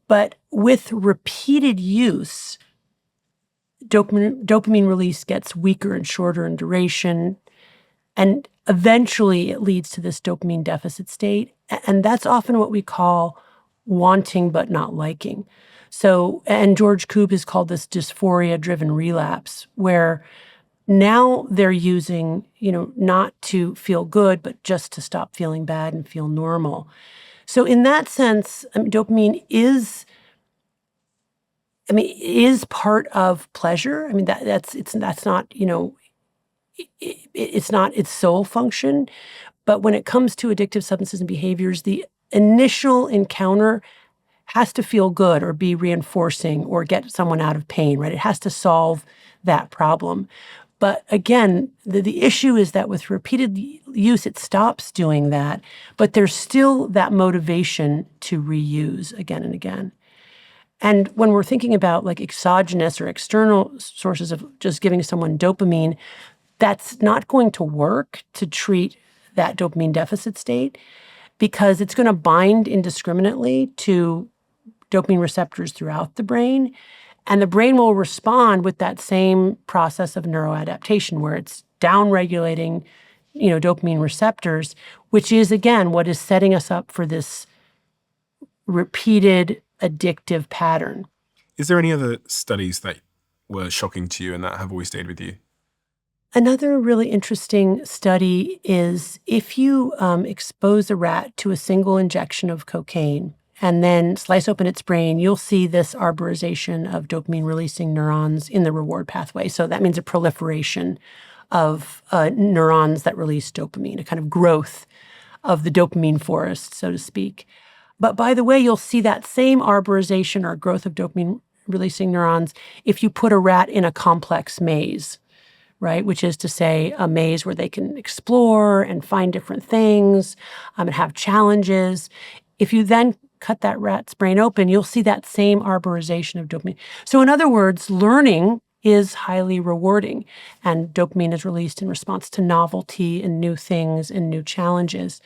But with repeated use, dopamine release gets weaker and shorter in duration, and eventually it leads to this dopamine deficit state. And that's often what we call wanting but not liking. So, and George Koob has called this dysphoria-driven relapse, where now they're using, not to feel good, but just to stop feeling bad and feel normal. So in that sense, dopamine is part of pleasure. I mean, that's not, it's not its sole function. But when it comes to addictive substances and behaviors, the initial encounter has to feel good or be reinforcing or get someone out of pain, right? It has to solve that problem. But again, the issue is that with repeated use, it stops doing that, but there's still that motivation to reuse again and again. And when we're thinking about like exogenous or external sources of just giving someone dopamine, that's not going to work to treat that dopamine deficit state, because it's going to bind indiscriminately to dopamine receptors throughout the brain. And the brain will respond with that same process of neuroadaptation where it's downregulating, dopamine receptors, which is, again, what is setting us up for this repeated addictive pattern. Is there any other studies that were shocking to you and that have always stayed with you? Another really interesting study is if you expose a rat to a single injection of cocaine and then slice open its brain, you'll see this arborization of dopamine-releasing neurons in the reward pathway. So that means a proliferation of neurons that release dopamine, a kind of growth of the dopamine forest, so to speak. But by the way, you'll see that same arborization or growth of dopamine-releasing neurons if you put a rat in a complex maze, right? Which is to say a maze where they can explore and find different things and have challenges. If you then cut that rat's brain open, you'll see that same arborization of dopamine. So in other words, learning is highly rewarding, and dopamine is released in response to novelty and new things and new challenges.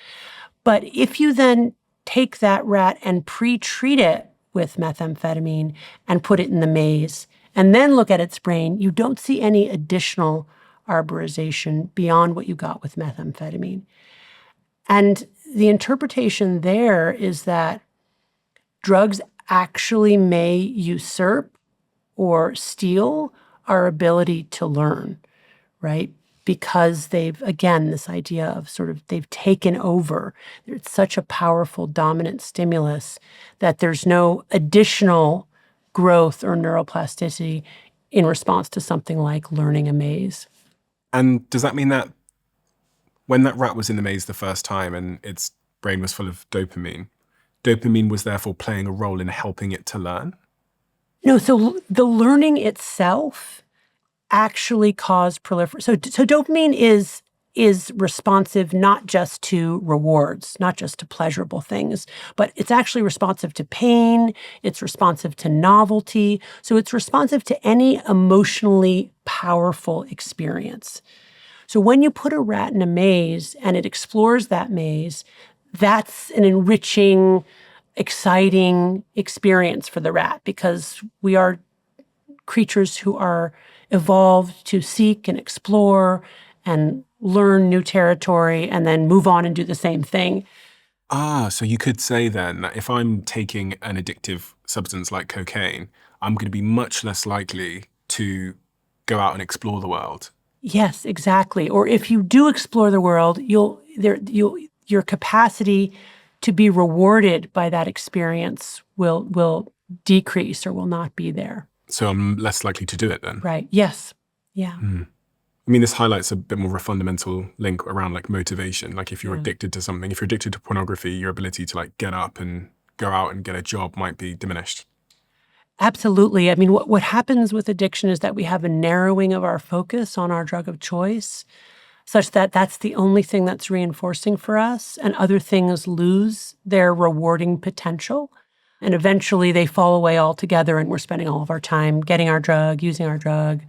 But if you then take that rat and pre-treat it with methamphetamine and put it in the maze and then look at its brain, you don't see any additional arborization beyond what you got with methamphetamine. And the interpretation there is that drugs actually may usurp or steal our ability to learn, right? Because they've, again, this idea of they've taken over. It's such a powerful dominant stimulus that there's no additional growth or neuroplasticity in response to something like learning a maze. And does that mean that when that rat was in the maze the first time and its brain was full of dopamine was therefore playing a role in helping it to learn? No, so the learning itself actually caused proliferation. So dopamine is responsive not just to rewards, not just to pleasurable things, but it's actually responsive to pain, it's responsive to novelty, so it's responsive to any emotionally powerful experience. So when you put a rat in a maze and it explores that maze, that's an enriching, exciting experience for the rat, because we are creatures who are evolved to seek and explore and learn new territory and then move on and do the same thing. So you could say then that if I'm taking an addictive substance like cocaine, I'm going to be much less likely to go out and explore the world. Yes, exactly. Or if you do explore the world, your capacity to be rewarded by that experience will decrease or will not be there. So I'm less likely to do it then. Right. Yes. Yeah. I mean, this highlights a bit more of a fundamental link around like motivation. Like if you're addicted to something, if you're addicted to pornography, your ability to like get up and go out and get a job might be diminished. Absolutely. I mean, what happens with addiction is that we have a narrowing of our focus on our drug of choice, such that that's the only thing that's reinforcing for us, and other things lose their rewarding potential. And eventually they fall away altogether, and we're spending all of our time getting our drug, using our drug,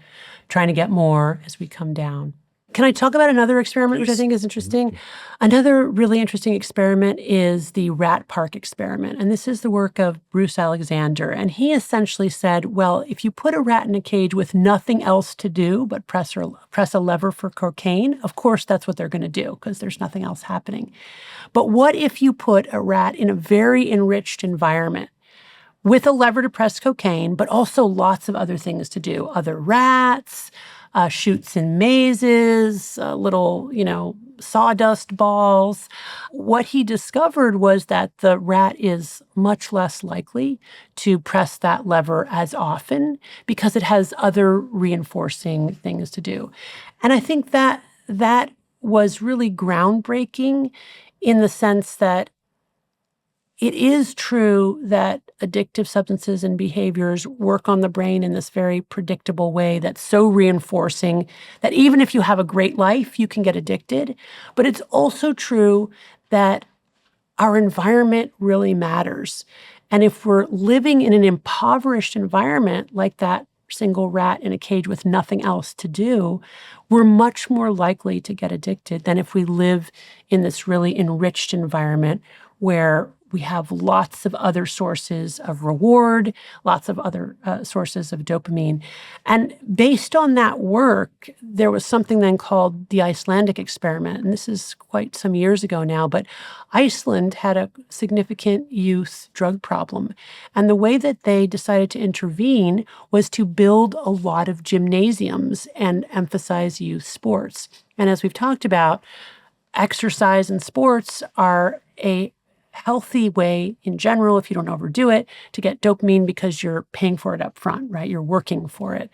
trying to get more as we come down. Can I talk about another experiment, which I think is interesting? Another really interesting experiment is the rat park experiment. And this is the work of Bruce Alexander. And he essentially said, well, if you put a rat in a cage with nothing else to do but press a lever for cocaine, of course that's what they're going to do because there's nothing else happening. But what if you put a rat in a very enriched environment with a lever to press cocaine, but also lots of other things to do, other rats, chutes and mazes, little, sawdust balls. What he discovered was that the rat is much less likely to press that lever as often because it has other reinforcing things to do. And I think that was really groundbreaking in the sense that it is true that addictive substances and behaviors work on the brain in this very predictable way that's so reinforcing that even if you have a great life, you can get addicted. But it's also true that our environment really matters. And if we're living in an impoverished environment like that single rat in a cage with nothing else to do, we're much more likely to get addicted than if we live in this really enriched environment where we have lots of other sources of reward, lots of other sources of dopamine. And based on that work, there was something then called the Icelandic experiment. And this is quite some years ago now, but Iceland had a significant youth drug problem. And the way that they decided to intervene was to build a lot of gymnasiums and emphasize youth sports. And as we've talked about, exercise and sports are a healthy way in general, if you don't overdo it, to get dopamine because you're paying for it up front, right? You're working for it.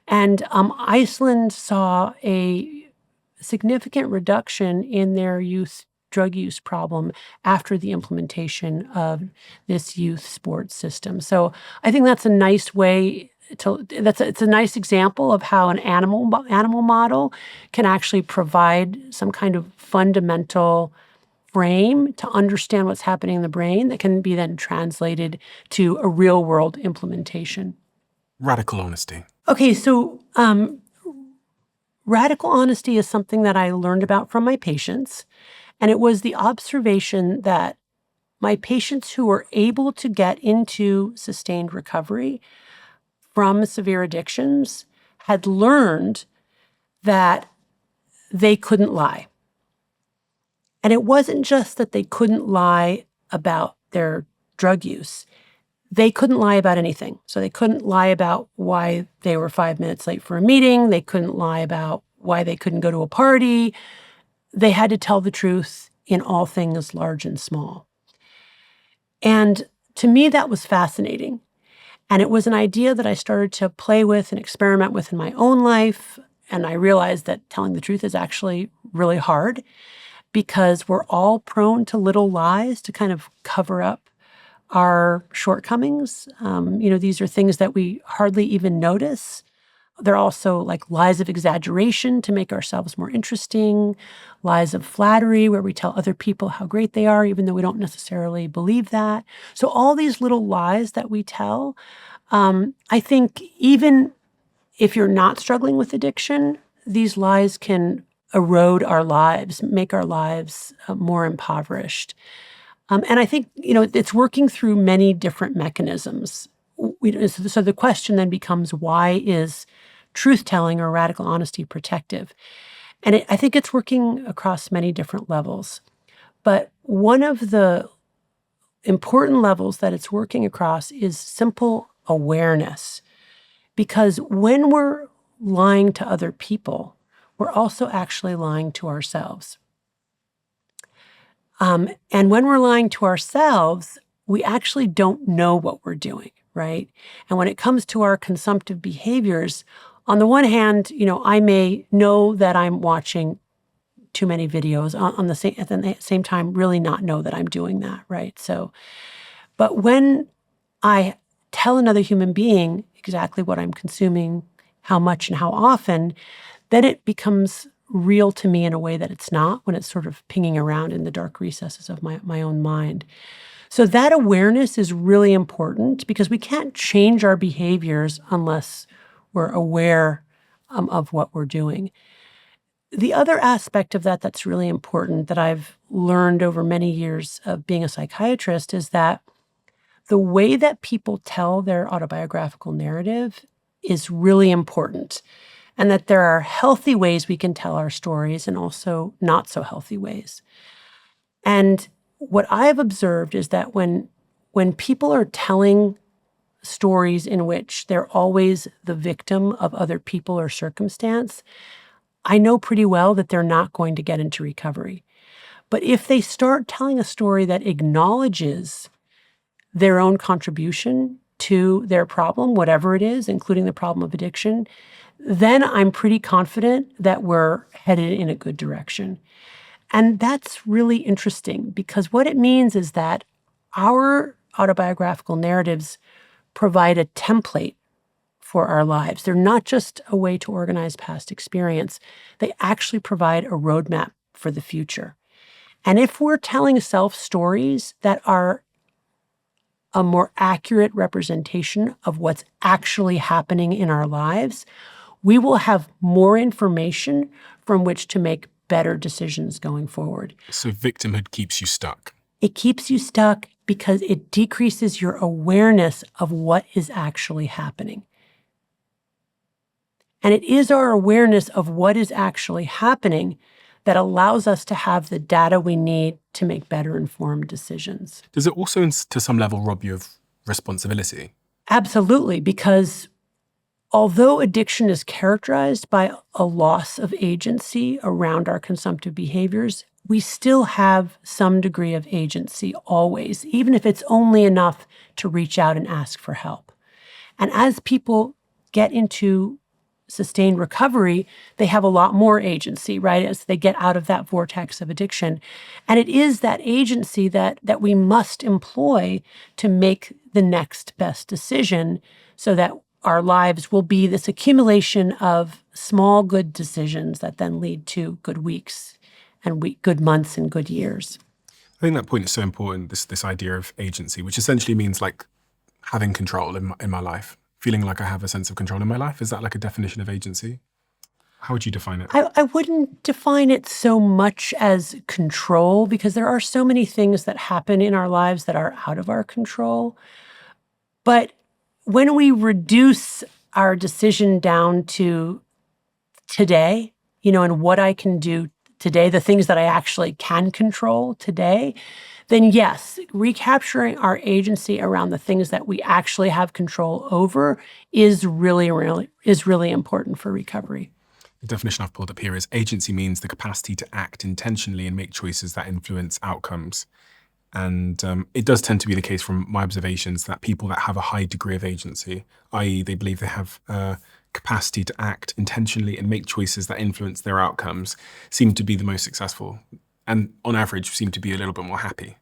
And Iceland saw a significant reduction in their youth drug use problem after the implementation of this youth sports system. So I think that's a nice way it's a nice example of how an animal model can actually provide some kind of fundamental frame to understand what's happening in the brain that can be then translated to a real world implementation. Radical honesty. Okay, so radical honesty is something that I learned about from my patients. And it was the observation that my patients who were able to get into sustained recovery from severe addictions had learned that they couldn't lie. And it wasn't just that they couldn't lie about their drug use. They couldn't lie about anything. So they couldn't lie about why they were 5 minutes late for a meeting. They couldn't lie about why they couldn't go to a party. They had to tell the truth in all things large and small. And to me, that was fascinating. And it was an idea that I started to play with and experiment with in my own life. And I realized that telling the truth is actually really hard, because we're all prone to little lies to kind of cover up our shortcomings. These are things that we hardly even notice. They're also like lies of exaggeration to make ourselves more interesting, lies of flattery where we tell other people how great they are, even though we don't necessarily believe that. So all these little lies that we tell, I think even if you're not struggling with addiction, these lies can erode our lives, make our lives more impoverished. And I think, it's working through many different mechanisms. So the question then becomes, why is truth-telling or radical honesty protective? And I think it's working across many different levels. But one of the important levels that it's working across is simple awareness. Because when we're lying to other people, we're also actually lying to ourselves. And when we're lying to ourselves, we actually don't know what we're doing, right? And when it comes to our consumptive behaviors, on the one hand, I may know that I'm watching too many videos at the same time, really not know that I'm doing that, right? But when I tell another human being exactly what I'm consuming, how much and how often, then it becomes real to me in a way that it's not when it's sort of pinging around in the dark recesses of my own mind. So that awareness is really important because we can't change our behaviors unless we're aware of what we're doing. The other aspect of that that's really important that I've learned over many years of being a psychiatrist is that the way that people tell their autobiographical narrative is really important, and that there are healthy ways we can tell our stories and also not so healthy ways. And what I've observed is that when people are telling stories in which they're always the victim of other people or circumstance, I know pretty well that they're not going to get into recovery. But if they start telling a story that acknowledges their own contribution to their problem, whatever it is, including the problem of addiction, then I'm pretty confident that we're headed in a good direction. And that's really interesting because what it means is that our autobiographical narratives provide a template for our lives. They're not just a way to organize past experience. They actually provide a roadmap for the future. And if we're telling self stories that are a more accurate representation of what's actually happening in our lives, we will have more information from which to make better decisions going forward. So victimhood keeps you stuck. It keeps you stuck because it decreases your awareness of what is actually happening. And it is our awareness of what is actually happening that allows us to have the data we need to make better informed decisions. Does it also, to some level, rob you of responsibility? Absolutely, because although addiction is characterized by a loss of agency around our consumptive behaviors, we still have some degree of agency always, even if it's only enough to reach out and ask for help. And as people get into sustained recovery, they have a lot more agency, right, as they get out of that vortex of addiction. And it is that agency that we must employ to make the next best decision so that our lives will be this accumulation of small good decisions that then lead to good weeks and good months and good years. I think that point is so important, this idea of agency, which essentially means like having control in my life. Feeling like I have a sense of control in my life? Is that like a definition of agency? How would you define it? I wouldn't define it so much as control because there are so many things that happen in our lives that are out of our control. But when we reduce our decision down to today, and what I can do today, the things that I actually can control today, then yes, recapturing our agency around the things that we actually have control over is really important for recovery. The definition I've pulled up here is agency means the capacity to act intentionally and make choices that influence outcomes. And it does tend to be the case from my observations that people that have a high degree of agency, i.e. they believe they have a capacity to act intentionally and make choices that influence their outcomes, seem to be the most successful and on average seem to be a little bit more happy.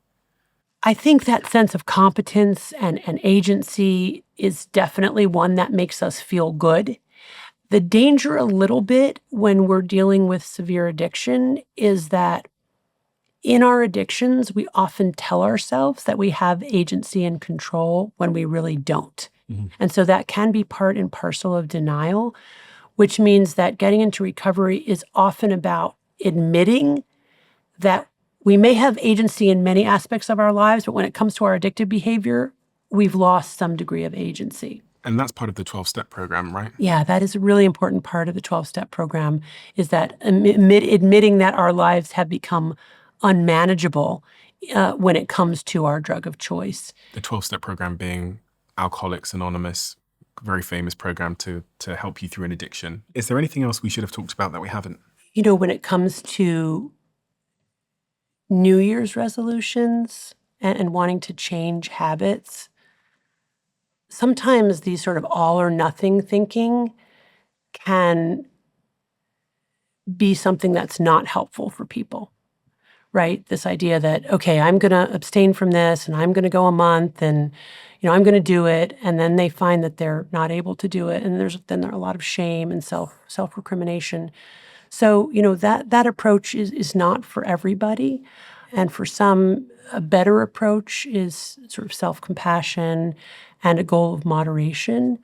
I think that sense of competence and agency is definitely one that makes us feel good. The danger a little bit when we're dealing with severe addiction is that in our addictions, we often tell ourselves that we have agency and control when we really don't. Mm-hmm. And so that can be part and parcel of denial, which means that getting into recovery is often about admitting that we may have agency in many aspects of our lives, but when it comes to our addictive behavior, we've lost some degree of agency. And that's part of the 12-step program, right? Yeah, that is a really important part of the 12-step program, is that admitting that our lives have become unmanageable when it comes to our drug of choice. The 12-step program being Alcoholics Anonymous, very famous program to help you through an addiction. Is there anything else we should have talked about that we haven't? When it comes to New Year's resolutions and wanting to change habits, sometimes these sort of all or nothing thinking can be something that's not helpful for people, right? This idea that, okay, I'm going to abstain from this and I'm going to go a month and, I'm going to do it. And then they find that they're not able to do it. And there's a lot of shame and self-recrimination. So, that approach is not for everybody. And for some, a better approach is sort of self-compassion and a goal of moderation.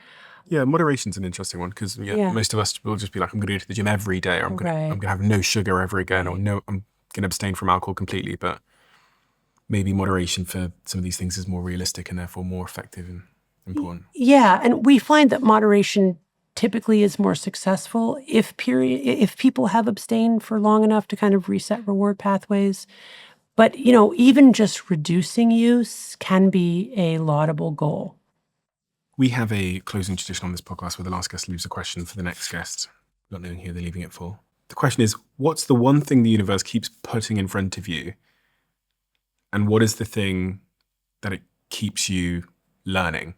Yeah, moderation's an interesting one because most of us will just be like, I'm going to go to the gym every day, or I'm going to have no sugar ever again, or no, I'm going to abstain from alcohol completely. But maybe moderation for some of these things is more realistic and therefore more effective and important. Yeah, and we find that moderation typically is more successful if people have abstained for long enough to kind of reset reward pathways. But, even just reducing use can be a laudable goal. We have a closing tradition on this podcast where the last guest leaves a question for the next guest, not knowing who they're leaving it for. The question is, what's the one thing the universe keeps putting in front of you? And what is the thing that it keeps you learning?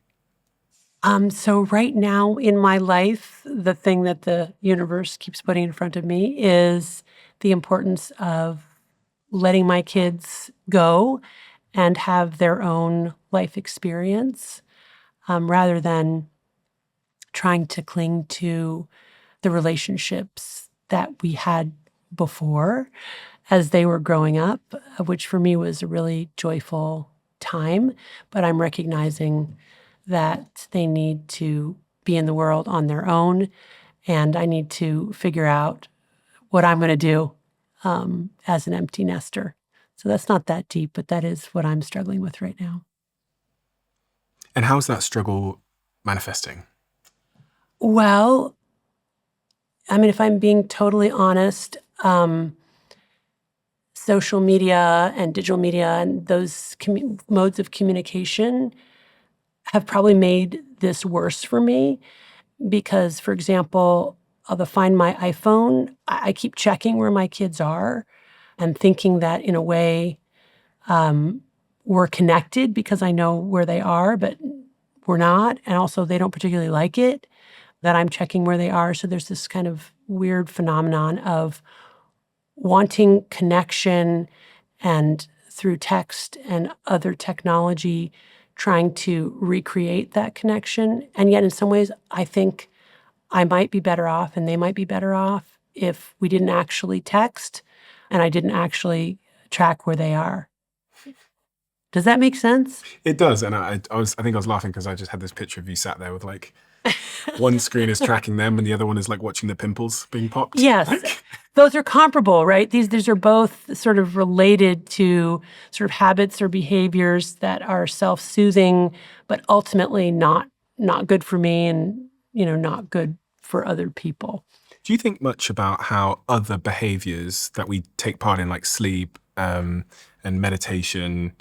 So right now in my life, the thing that the universe keeps putting in front of me is the importance of letting my kids go and have their own life experience, rather than trying to cling to the relationships that we had before as they were growing up, which for me was a really joyful time. But I'm recognizing that they need to be in the world on their own, and I need to figure out what I'm going to do as an empty nester. So that's not that deep, but that is what I'm struggling with right now. And how's that struggle manifesting? Well, if I'm being totally honest, social media and digital media and those modes of communication have probably made this worse for me because, for example, I'll find my iPhone. I keep checking where my kids are and thinking that in a way we're connected because I know where they are, but we're not. And also they don't particularly like it that I'm checking where they are. So there's this kind of weird phenomenon of wanting connection and through text and other technology trying to recreate that connection. And yet in some ways, I think I might be better off and they might be better off if we didn't actually text and I didn't actually track where they are. Does that make sense? It does. And I think I was laughing because I just had this picture of you sat there with like one screen is tracking them and the other one is like watching the pimples being popped. Yes. Those are comparable, right? These are both sort of related to sort of habits or behaviors that are self-soothing, but ultimately not good for me and, not good for other people. Do you think much about how other behaviors that we take part in, like sleep and meditation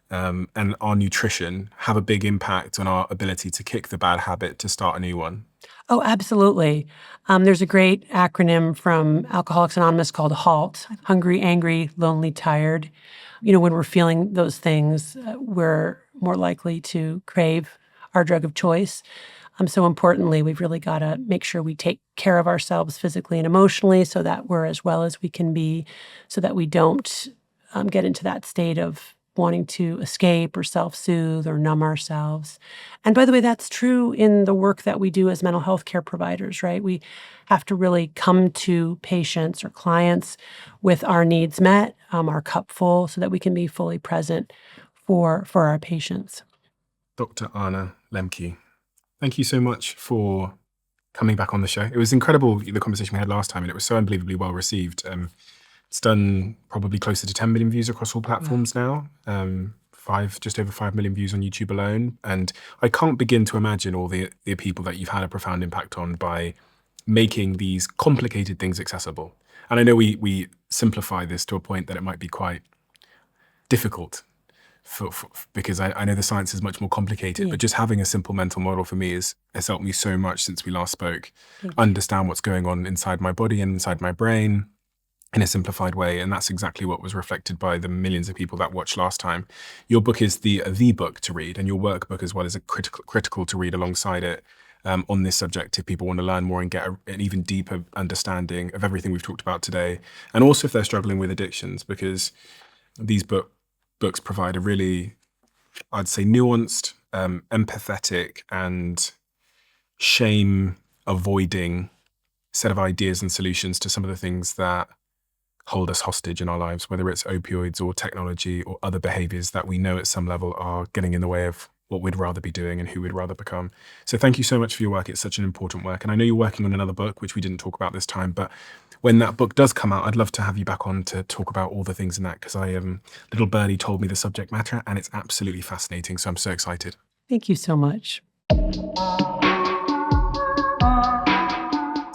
and our nutrition, have a big impact on our ability to kick the bad habit to start a new one? Oh, absolutely. There's a great acronym from Alcoholics Anonymous called HALT, hungry, angry, lonely, tired. When we're feeling those things, we're more likely to crave our drug of choice. So importantly, we've really got to make sure we take care of ourselves physically and emotionally so that we're as well as we can be, so that we don't get into that state of wanting to escape or self-soothe or numb ourselves. And by the way, that's true in the work that we do as mental health care providers, right? We have to really come to patients or clients with our needs met, our cup full, so that we can be fully present for our patients. Dr. Anna Lembke, thank you so much for coming back on the show. It was incredible, the conversation we had last time, and it was so unbelievably well received. It's done probably closer to 10 million views across all platforms now, just over 5 million views on YouTube alone. And I can't begin to imagine all the people that you've had a profound impact on by making these complicated things accessible. And I know we simplify this to a point that it might be quite difficult because I know the science is much more complicated, but just having a simple mental model for me has helped me so much since we last spoke. Understand what's going on inside my body and inside my brain in a simplified way. And that's exactly what was reflected by the millions of people that watched last time. Your book is the book to read, and your workbook as well is a critical to read alongside it on this subject if people want to learn more and get an even deeper understanding of everything we've talked about today. And also if they're struggling with addictions, because these books provide a really, I'd say, nuanced, empathetic and shame-avoiding set of ideas and solutions to some of the things that hold us hostage in our lives, whether it's opioids or technology or other behaviors that we know at some level are getting in the way of what we'd rather be doing and who we'd rather become. So thank you so much for your work. It's such an important work. And I know you're working on another book, which we didn't talk about this time, but when that book does come out, I'd love to have you back on to talk about all the things in that, because little birdie told me the subject matter and it's absolutely fascinating. So I'm so excited. Thank you so much.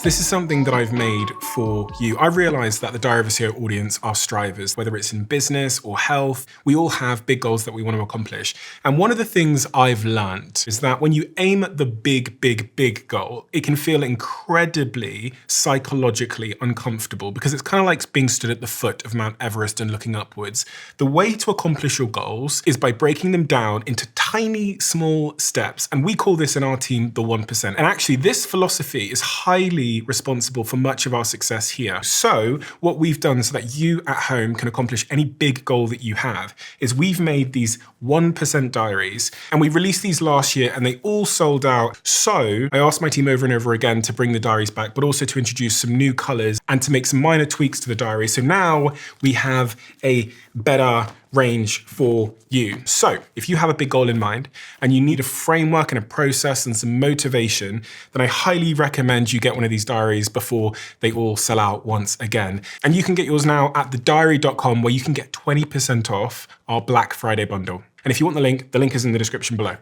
This is something that I've made for you. I realize that the Diary of a CEO audience are strivers, whether it's in business or health. We all have big goals that we want to accomplish. And one of the things I've learned is that when you aim at the big goal, it can feel incredibly psychologically uncomfortable because it's kind of like being stood at the foot of Mount Everest and looking upwards. The way to accomplish your goals is by breaking them down into tiny, small steps. And we call this in our team the 1%. And actually, this philosophy is highly responsible for much of our success here. So what we've done so that you at home can accomplish any big goal that you have is we've made these 1% diaries, and we released these last year and they all sold out. So I asked my team over and over again to bring the diaries back, but also to introduce some new colors and to make some minor tweaks to the diary. So now we have a better range for you. So if you have a big goal in mind and you need a framework and a process and some motivation, then I highly recommend you get one of these diaries before they all sell out once again. And you can get yours now at thediary.com, where you can get 20% off our Black Friday bundle. And if you want the link is in the description below.